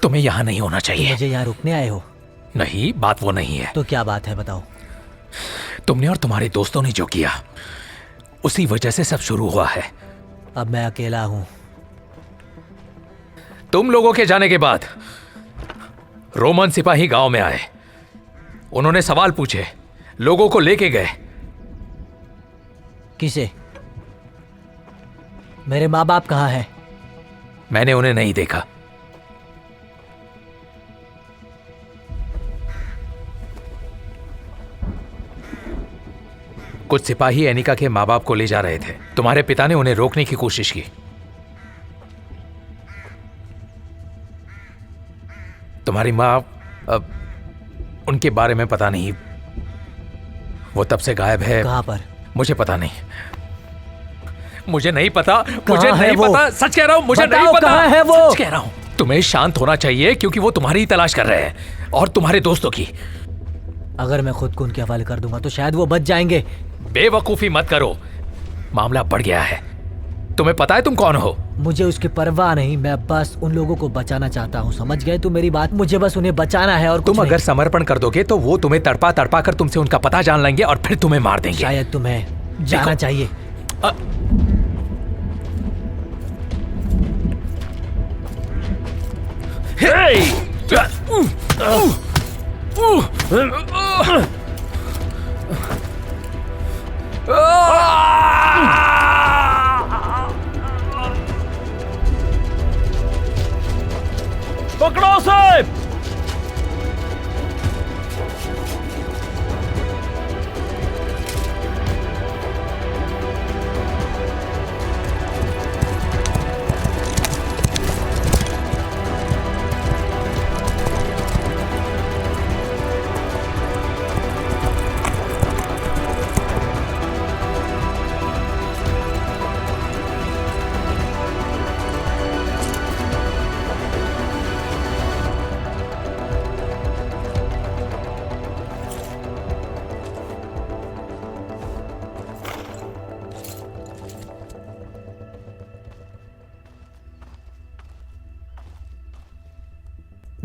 तुम्हें यहां नहीं होना चाहिए। मुझे यहाँ रुकने आए हो? नहीं, बात वो नहीं है। तो क्या बात है, बताओ। तुमने और तुम्हारे दोस्तों ने जो किया, उसी वजह से सब शुरू हुआ है। अब मैं अकेला हूं। तुम लोगों के जाने के बाद रोमन सिपाही गांव में आए। उन्होंने सवाल पूछे, लोगों को लेके गए। किसे? मेरे माँ बाप कहाँ हैं? मैंने उन्हें नहीं देखा। कुछ सिपाही एनिका के माँ बाप को ले जा रहे थे। तुम्हारे पिता ने उन्हें रोकने की कोशिश की। तुम्हारी माँ, अब उनके बारे में पता नहीं। वो तब से गायब है। कहाँ पर? मुझे पता नहीं। मुझे नहीं पता। मुझे है नहीं वो? पता। सच कह रहा हूं, मुझे बताओ, नहीं पता। कहाँ है वो? सच कह रहा हूं। तुम्हें शांत होना चाहिए, क्योंकि वो तुम्हारी ही तलाश कर रहे हैं और तुम्हारे दोस्तों की। अगर मैं खुद को उनके हवाले कर दूंगा तो शायद वो बच जाएंगे। बेवकूफी मत करो। मामला बढ़ गया है। तुम्हें पता है तुम कौन हो? मुझे उसकी परवाह नहीं। मैं बस उन लोगों को बचाना चाहता हूँ। समझ गए तुम मेरी बात? मुझे बस उन्हें बचाना है और कुछ तुम नहीं। अगर समर्पण कर दोगे तो वो तुम्हें तड़पा तड़पा कर तुमसे उनका पता जान लेंगे और फिर तुम्हें मार देंगे। शायद तुम्हें जाना चाहिए। पकड़ो उसे!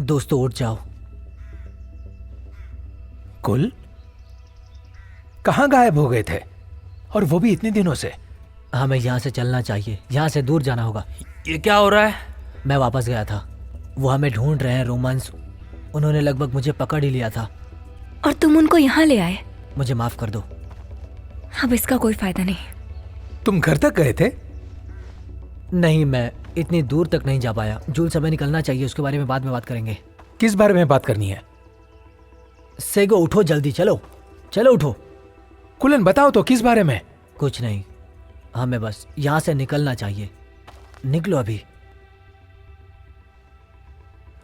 दोस्तों उठ जाओ। कुल कहां गायब हो गए थे, और वो भी इतने दिनों से? हमें यहाँ से चलना चाहिए। यहाँ से दूर जाना होगा। ये क्या हो रहा है? मैं वापस गया था। वो हमें ढूंढ रहे हैं रोमन्स। उन्होंने लगभग मुझे पकड़ ही लिया था। और तुम उनको यहाँ ले आए? मुझे माफ कर दो। अब इसका कोई फायदा नहीं। तुम घर तक गए थे? नहीं, मैं इतनी दूर तक नहीं जा पाया। जूल समय निकलना चाहिए, उसके बारे में बाद में बात करेंगे। किस बारे में बात करनी है? सेगो उठो जल्दी, चलो चलो उठो। कुलन बताओ तो किस बारे में? कुछ नहीं, हमें बस यहाँ से निकलना चाहिए। निकलो अभी।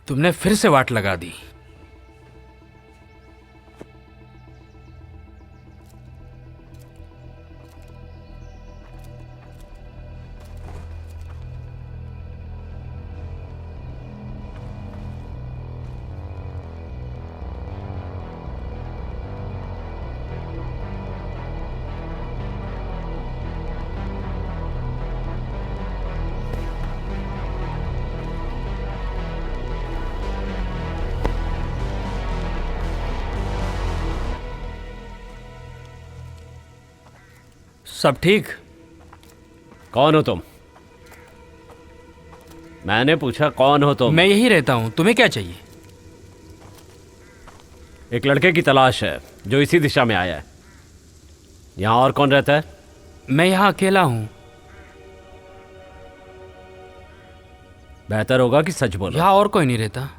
तुमने फिर से वाट लगा दी। सब ठीक? कौन हो तुम? मैंने पूछा कौन हो तुम? मैं यही रहता हूँ, तुम्हें क्या चाहिए? एक लड़के की तलाश है जो इसी दिशा में आया है। यहाँ और कौन रहता है? मैं यहाँ अकेला हूँ। बेहतर होगा कि सच बोलो। यहाँ और कोई नहीं रहता।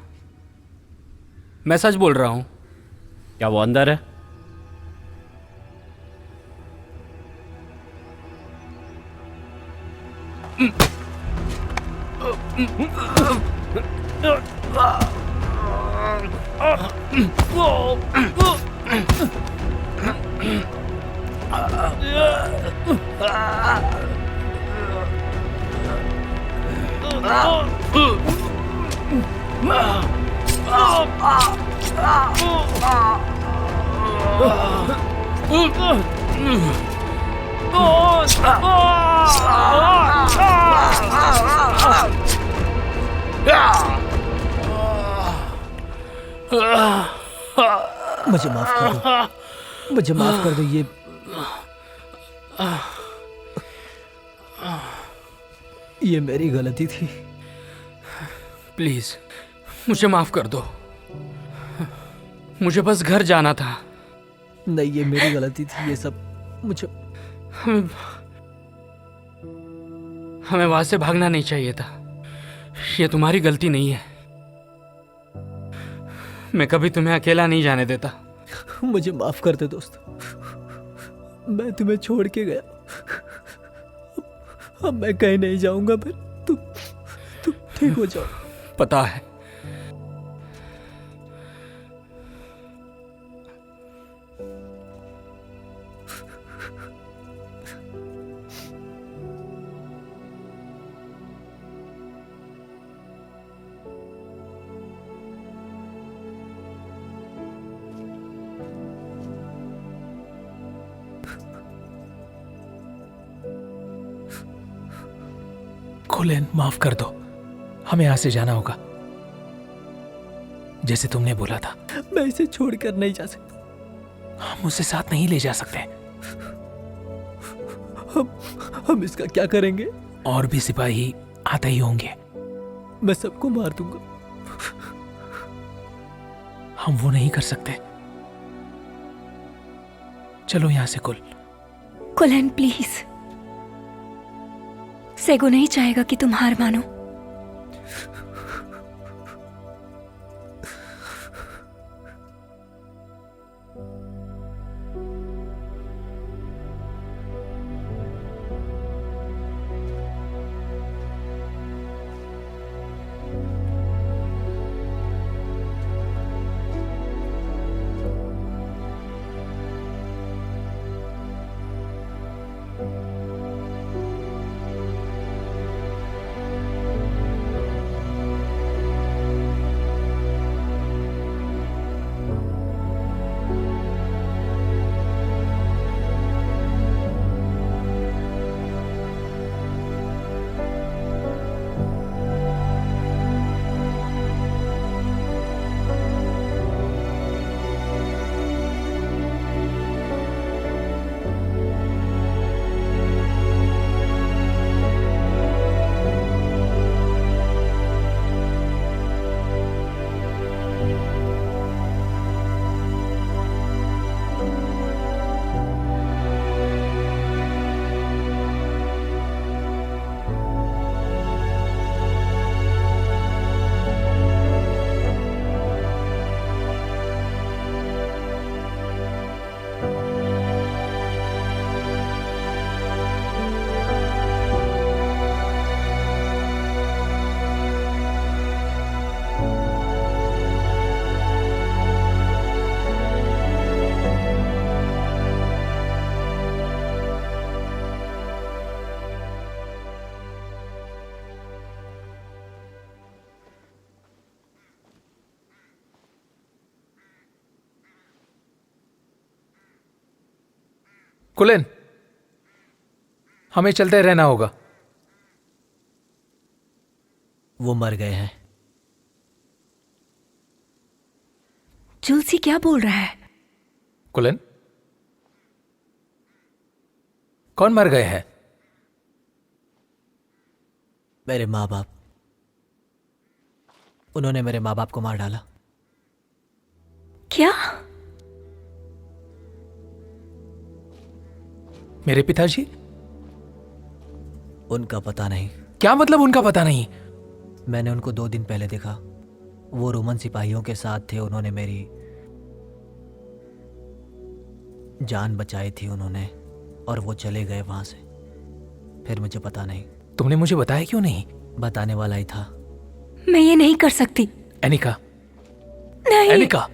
मैं सच बोल रहा हूँ। क्या वो अंदर है? मुझे माफ कर दो, मुझे माफ कर दो। ये मेरी गलती थी। प्लीज मुझे माफ कर दो। मुझे बस घर जाना था। नहीं, ये मेरी गलती थी। ये सब मुझे हमें वहां से भागना नहीं चाहिए था। ये तुम्हारी गलती नहीं है। मैं कभी तुम्हें अकेला नहीं जाने देता। मुझे माफ कर दे दोस्त। मैं तुम्हें छोड़ के गया। अब मैं कहीं नहीं जाऊंगा। फिर तुम ठीक हो जाओ। पता है। कुलन माफ कर दो, हमें यहां से जाना होगा जैसे तुमने बोला था। मैं इसे छोड़कर नहीं जा सकता। हम उसे साथ नहीं ले जा सकते। हम इसका क्या करेंगे? और भी सिपाही आते ही होंगे। मैं सबको मार दूंगा। हम वो नहीं कर सकते। चलो यहां से कुलन प्लीज, सेगो नहीं चाहेगा कि तुम हार मानो। कुलेन, हमें चलते रहना होगा। वो मर गए हैं। जुलसी क्या बोल रहा है? कुलेन, कौन मर गए हैं? मेरे माँ बाप। उन्होंने मेरे माँ बाप को मार डाला। क्या? मेरे पिताजी? उनका पता नहीं। क्या मतलब उनका पता नहीं? मैंने उनको 2 दिन पहले देखा। वो रोमन सिपाहियों के साथ थे। उन्होंने मेरी जान बचाई थी उन्होंने, और वो चले गए वहां से। फिर मुझे पता नहीं। तुमने मुझे बताया क्यों नहीं? बताने वाला ही था। मैं ये नहीं कर सकती। एनिका, नहीं। एनिका,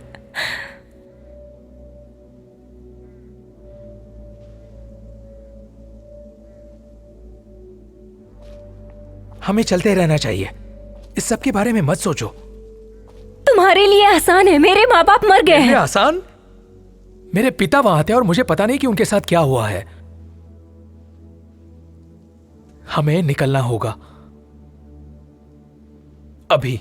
हमें चलते रहना चाहिए। इस सब के बारे में मत सोचो। तुम्हारे लिए आसान है, मेरे माँ बाप मर गए ये हैं। आसान? मेरे पिता वहां थे और मुझे पता नहीं कि उनके साथ क्या हुआ है। हमें निकलना होगा अभी।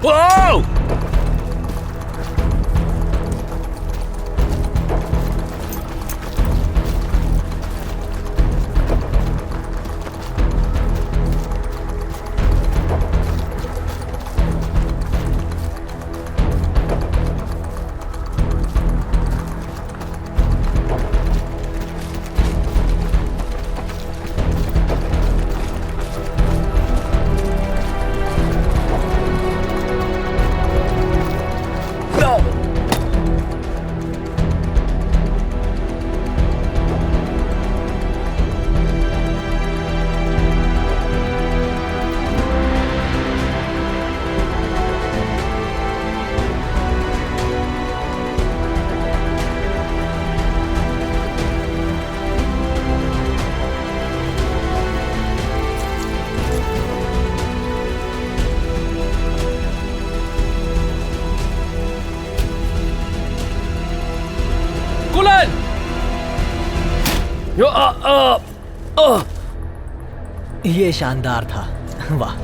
Whoa! ये शानदार था। वाह।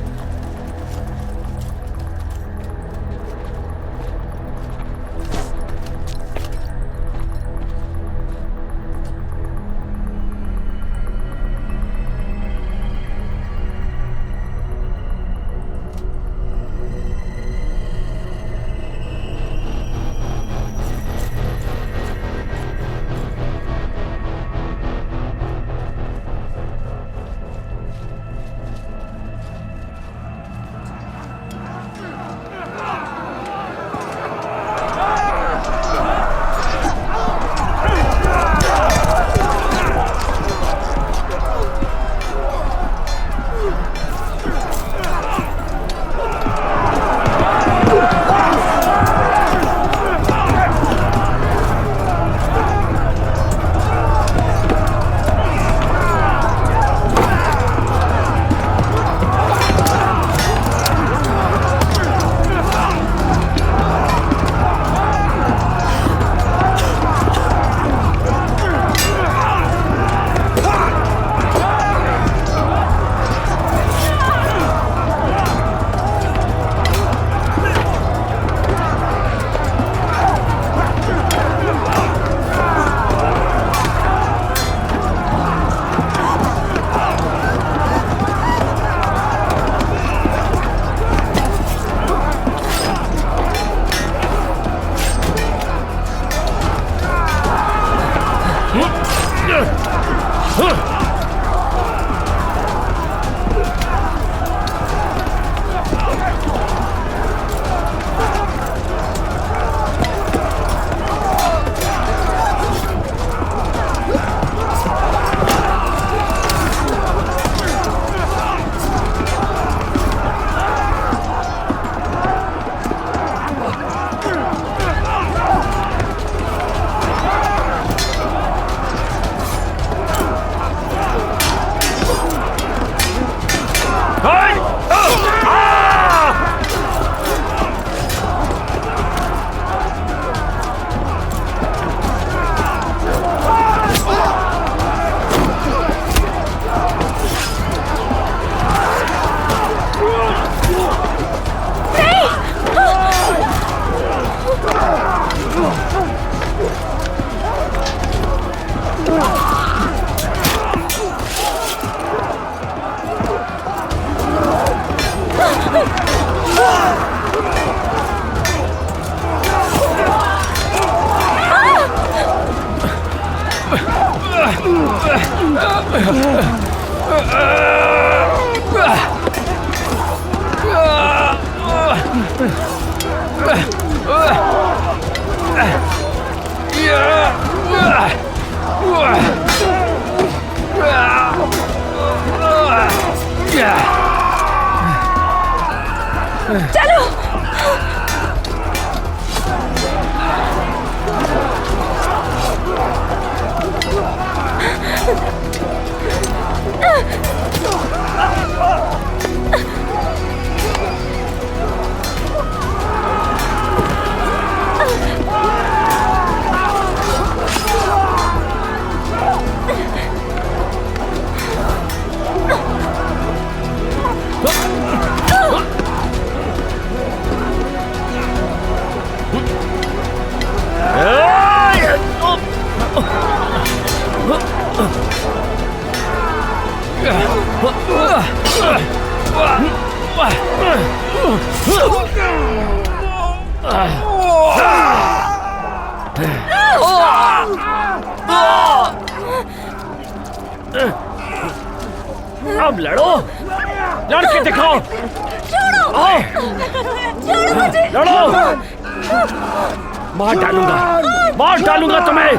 अब लड़ो, लड़ के दिखाओ। आओ, लड़ो। मार डालूंगा तुम्हें।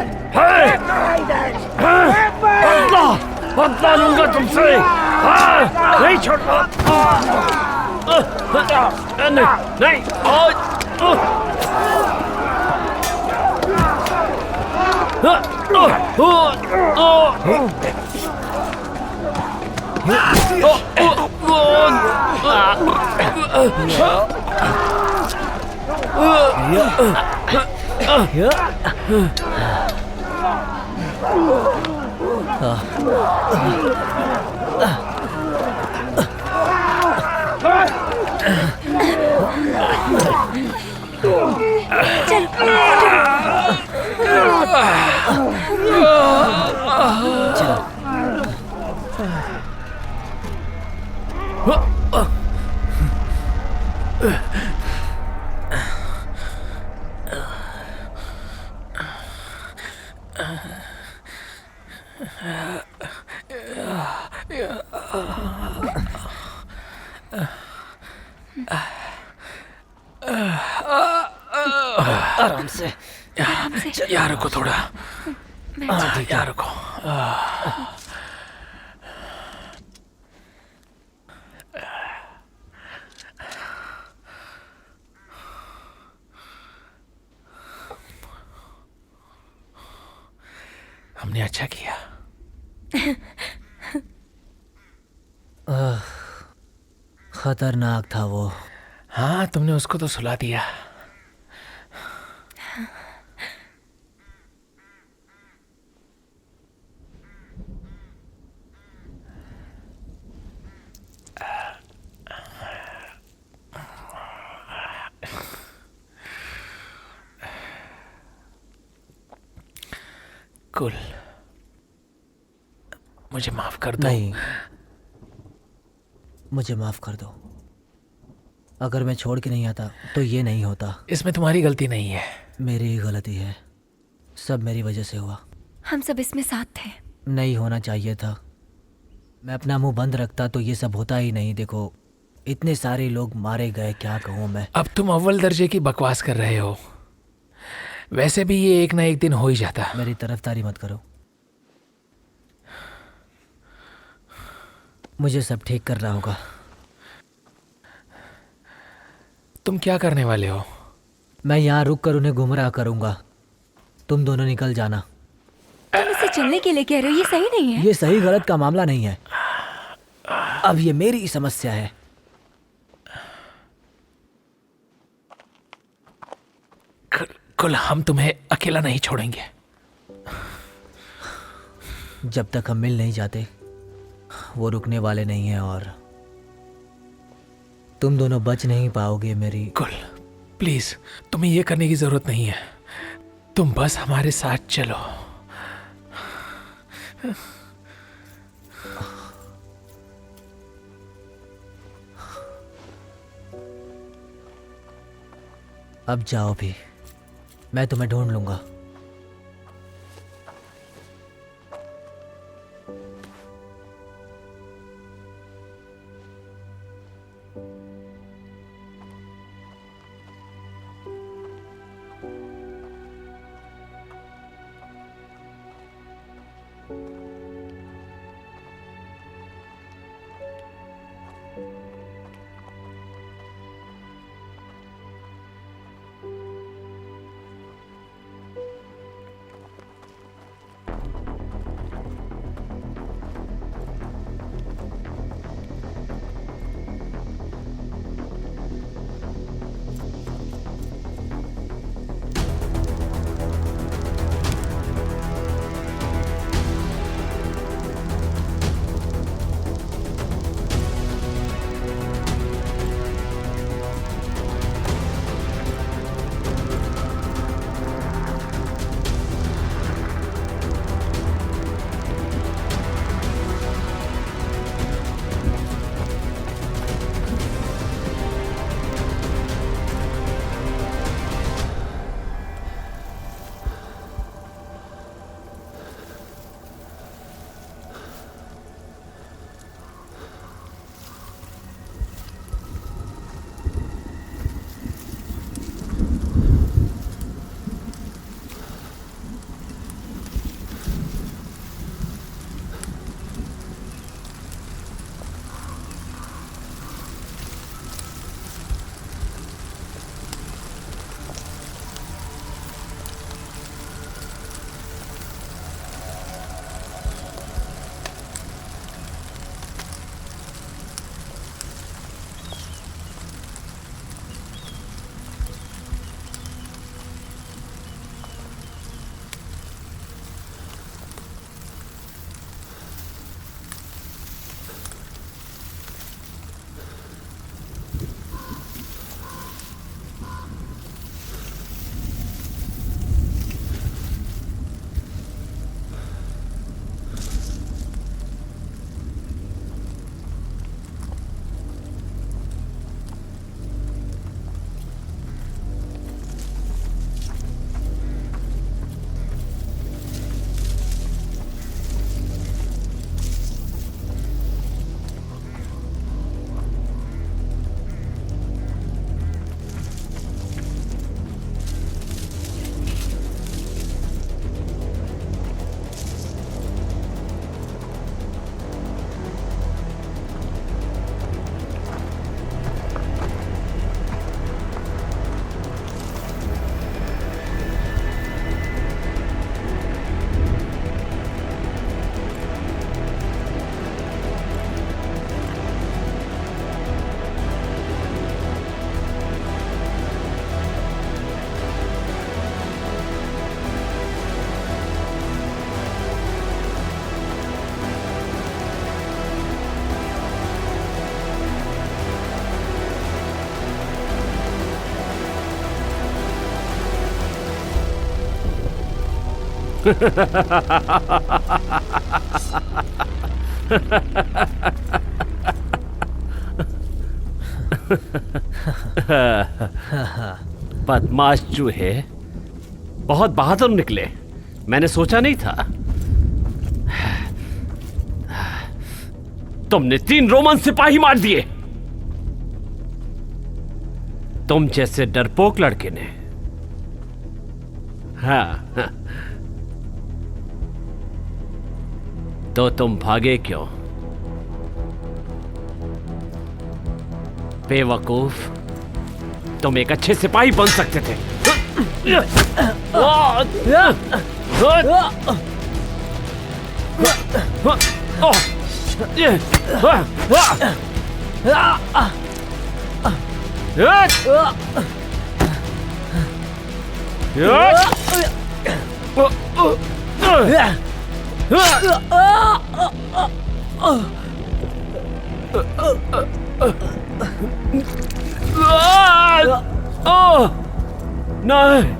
बदला लूंगा तुमसे। नहीं छोड़ना। नहीं। आराम से। यहाँ रुको थोड़ा। यहाँ रुको। हमने अच्छा किया। खतरनाक था वो। हाँ, तुमने उसको तो सुला दिया। कुल, मुझे माफ कर दो। नहीं, मुझे माफ कर दो। अगर मैं छोड़ के नहीं आता तो ये नहीं होता। इसमें तुम्हारी गलती नहीं है। मेरी ही गलती है। सब मेरी वजह से हुआ। हम सब इसमें साथ थे। नहीं होना चाहिए था। मैं अपना मुंह बंद रखता तो ये सब होता ही नहीं। देखो, इतने सारे लोग मारे गए, क्या कहूँ मैं। अब तुम अव्वल दर्जे की बकवास कर रहे हो। वैसे भी ये एक ना एक दिन हो ही जाता। मेरी तरफदारी मत करो। मुझे सब ठीक करना होगा। तुम क्या करने वाले हो? मैं यहाँ रुक कर उन्हें गुमराह करूंगा। तुम दोनों निकल जाना। तुम इसे चलने के लिए कह रहे हो, ये सही नहीं है। ये सही गलत का मामला नहीं है। अब ये मेरी समस्या है। कुल, हम तुम्हें अकेला नहीं छोड़ेंगे। जब तक हम मिल नहीं जाते वो रुकने वाले नहीं हैं, और तुम दोनों बच नहीं पाओगे मेरी। कुल, प्लीज, तुम्हें ये करने की जरूरत नहीं है। तुम बस हमारे साथ चलो। अब जाओ भी, मैं तुम्हें ढूंढ लूंगा। बदमाश चूहे बहुत बहादुर निकले, मैंने सोचा नहीं था। तुमने 3 रोमन सिपाही मार दिए। तुम जैसे डरपोक लड़के ने। हाँ, तो तुम भागे क्यों? बेवकूफ, तुम एक अच्छे सिपाही बन सकते थे। नहीं।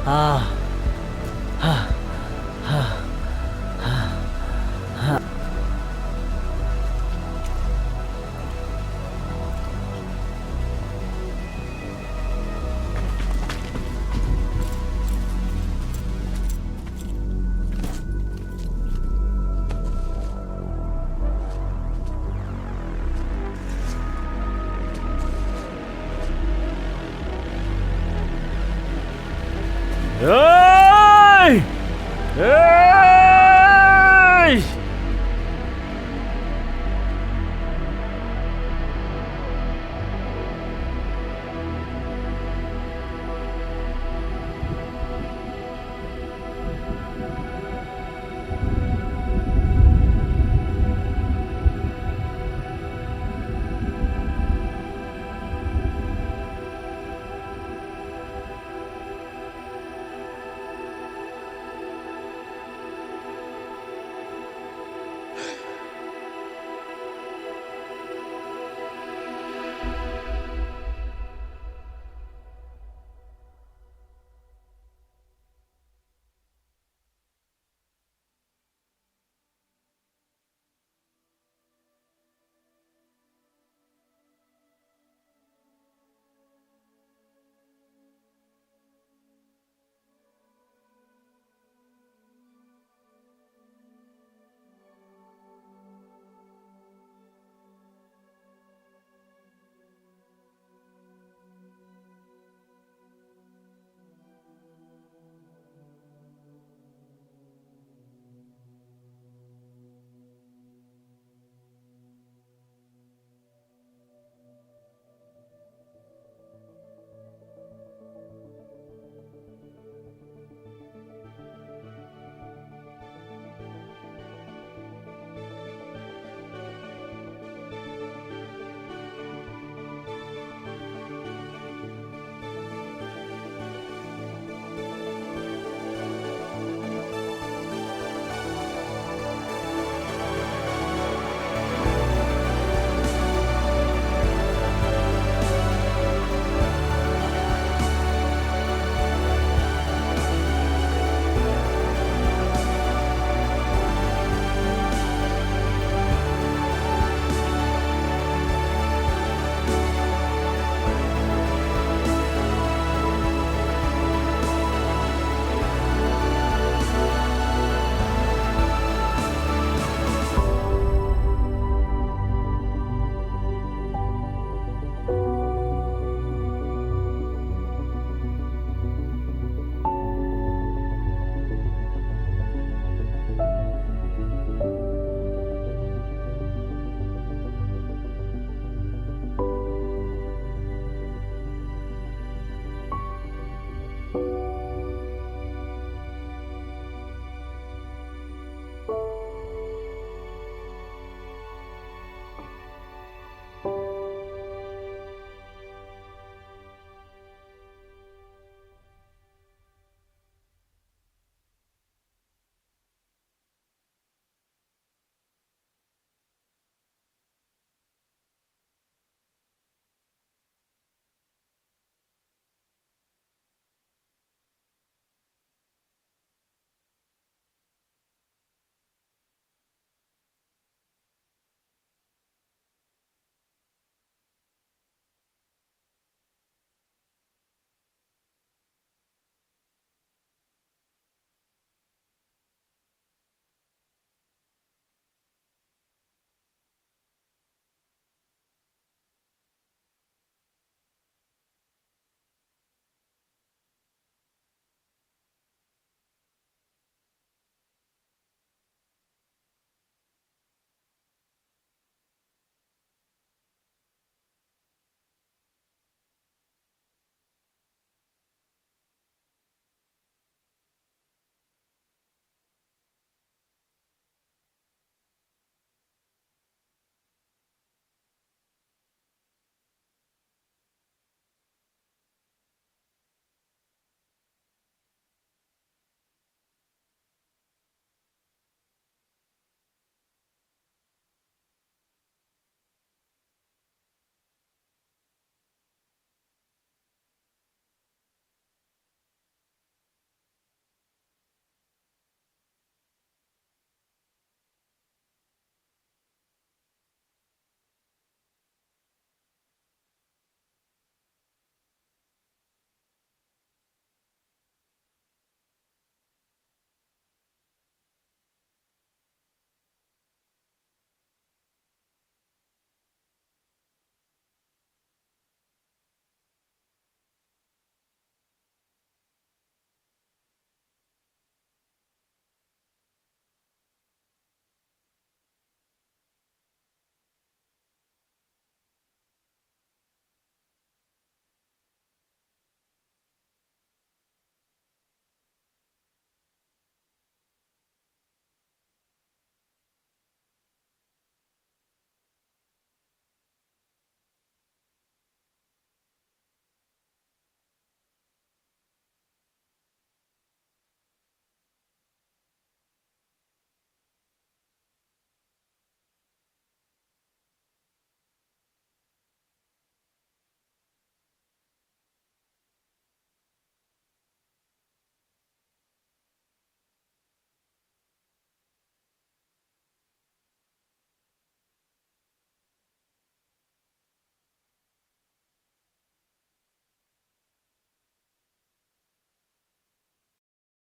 हाँ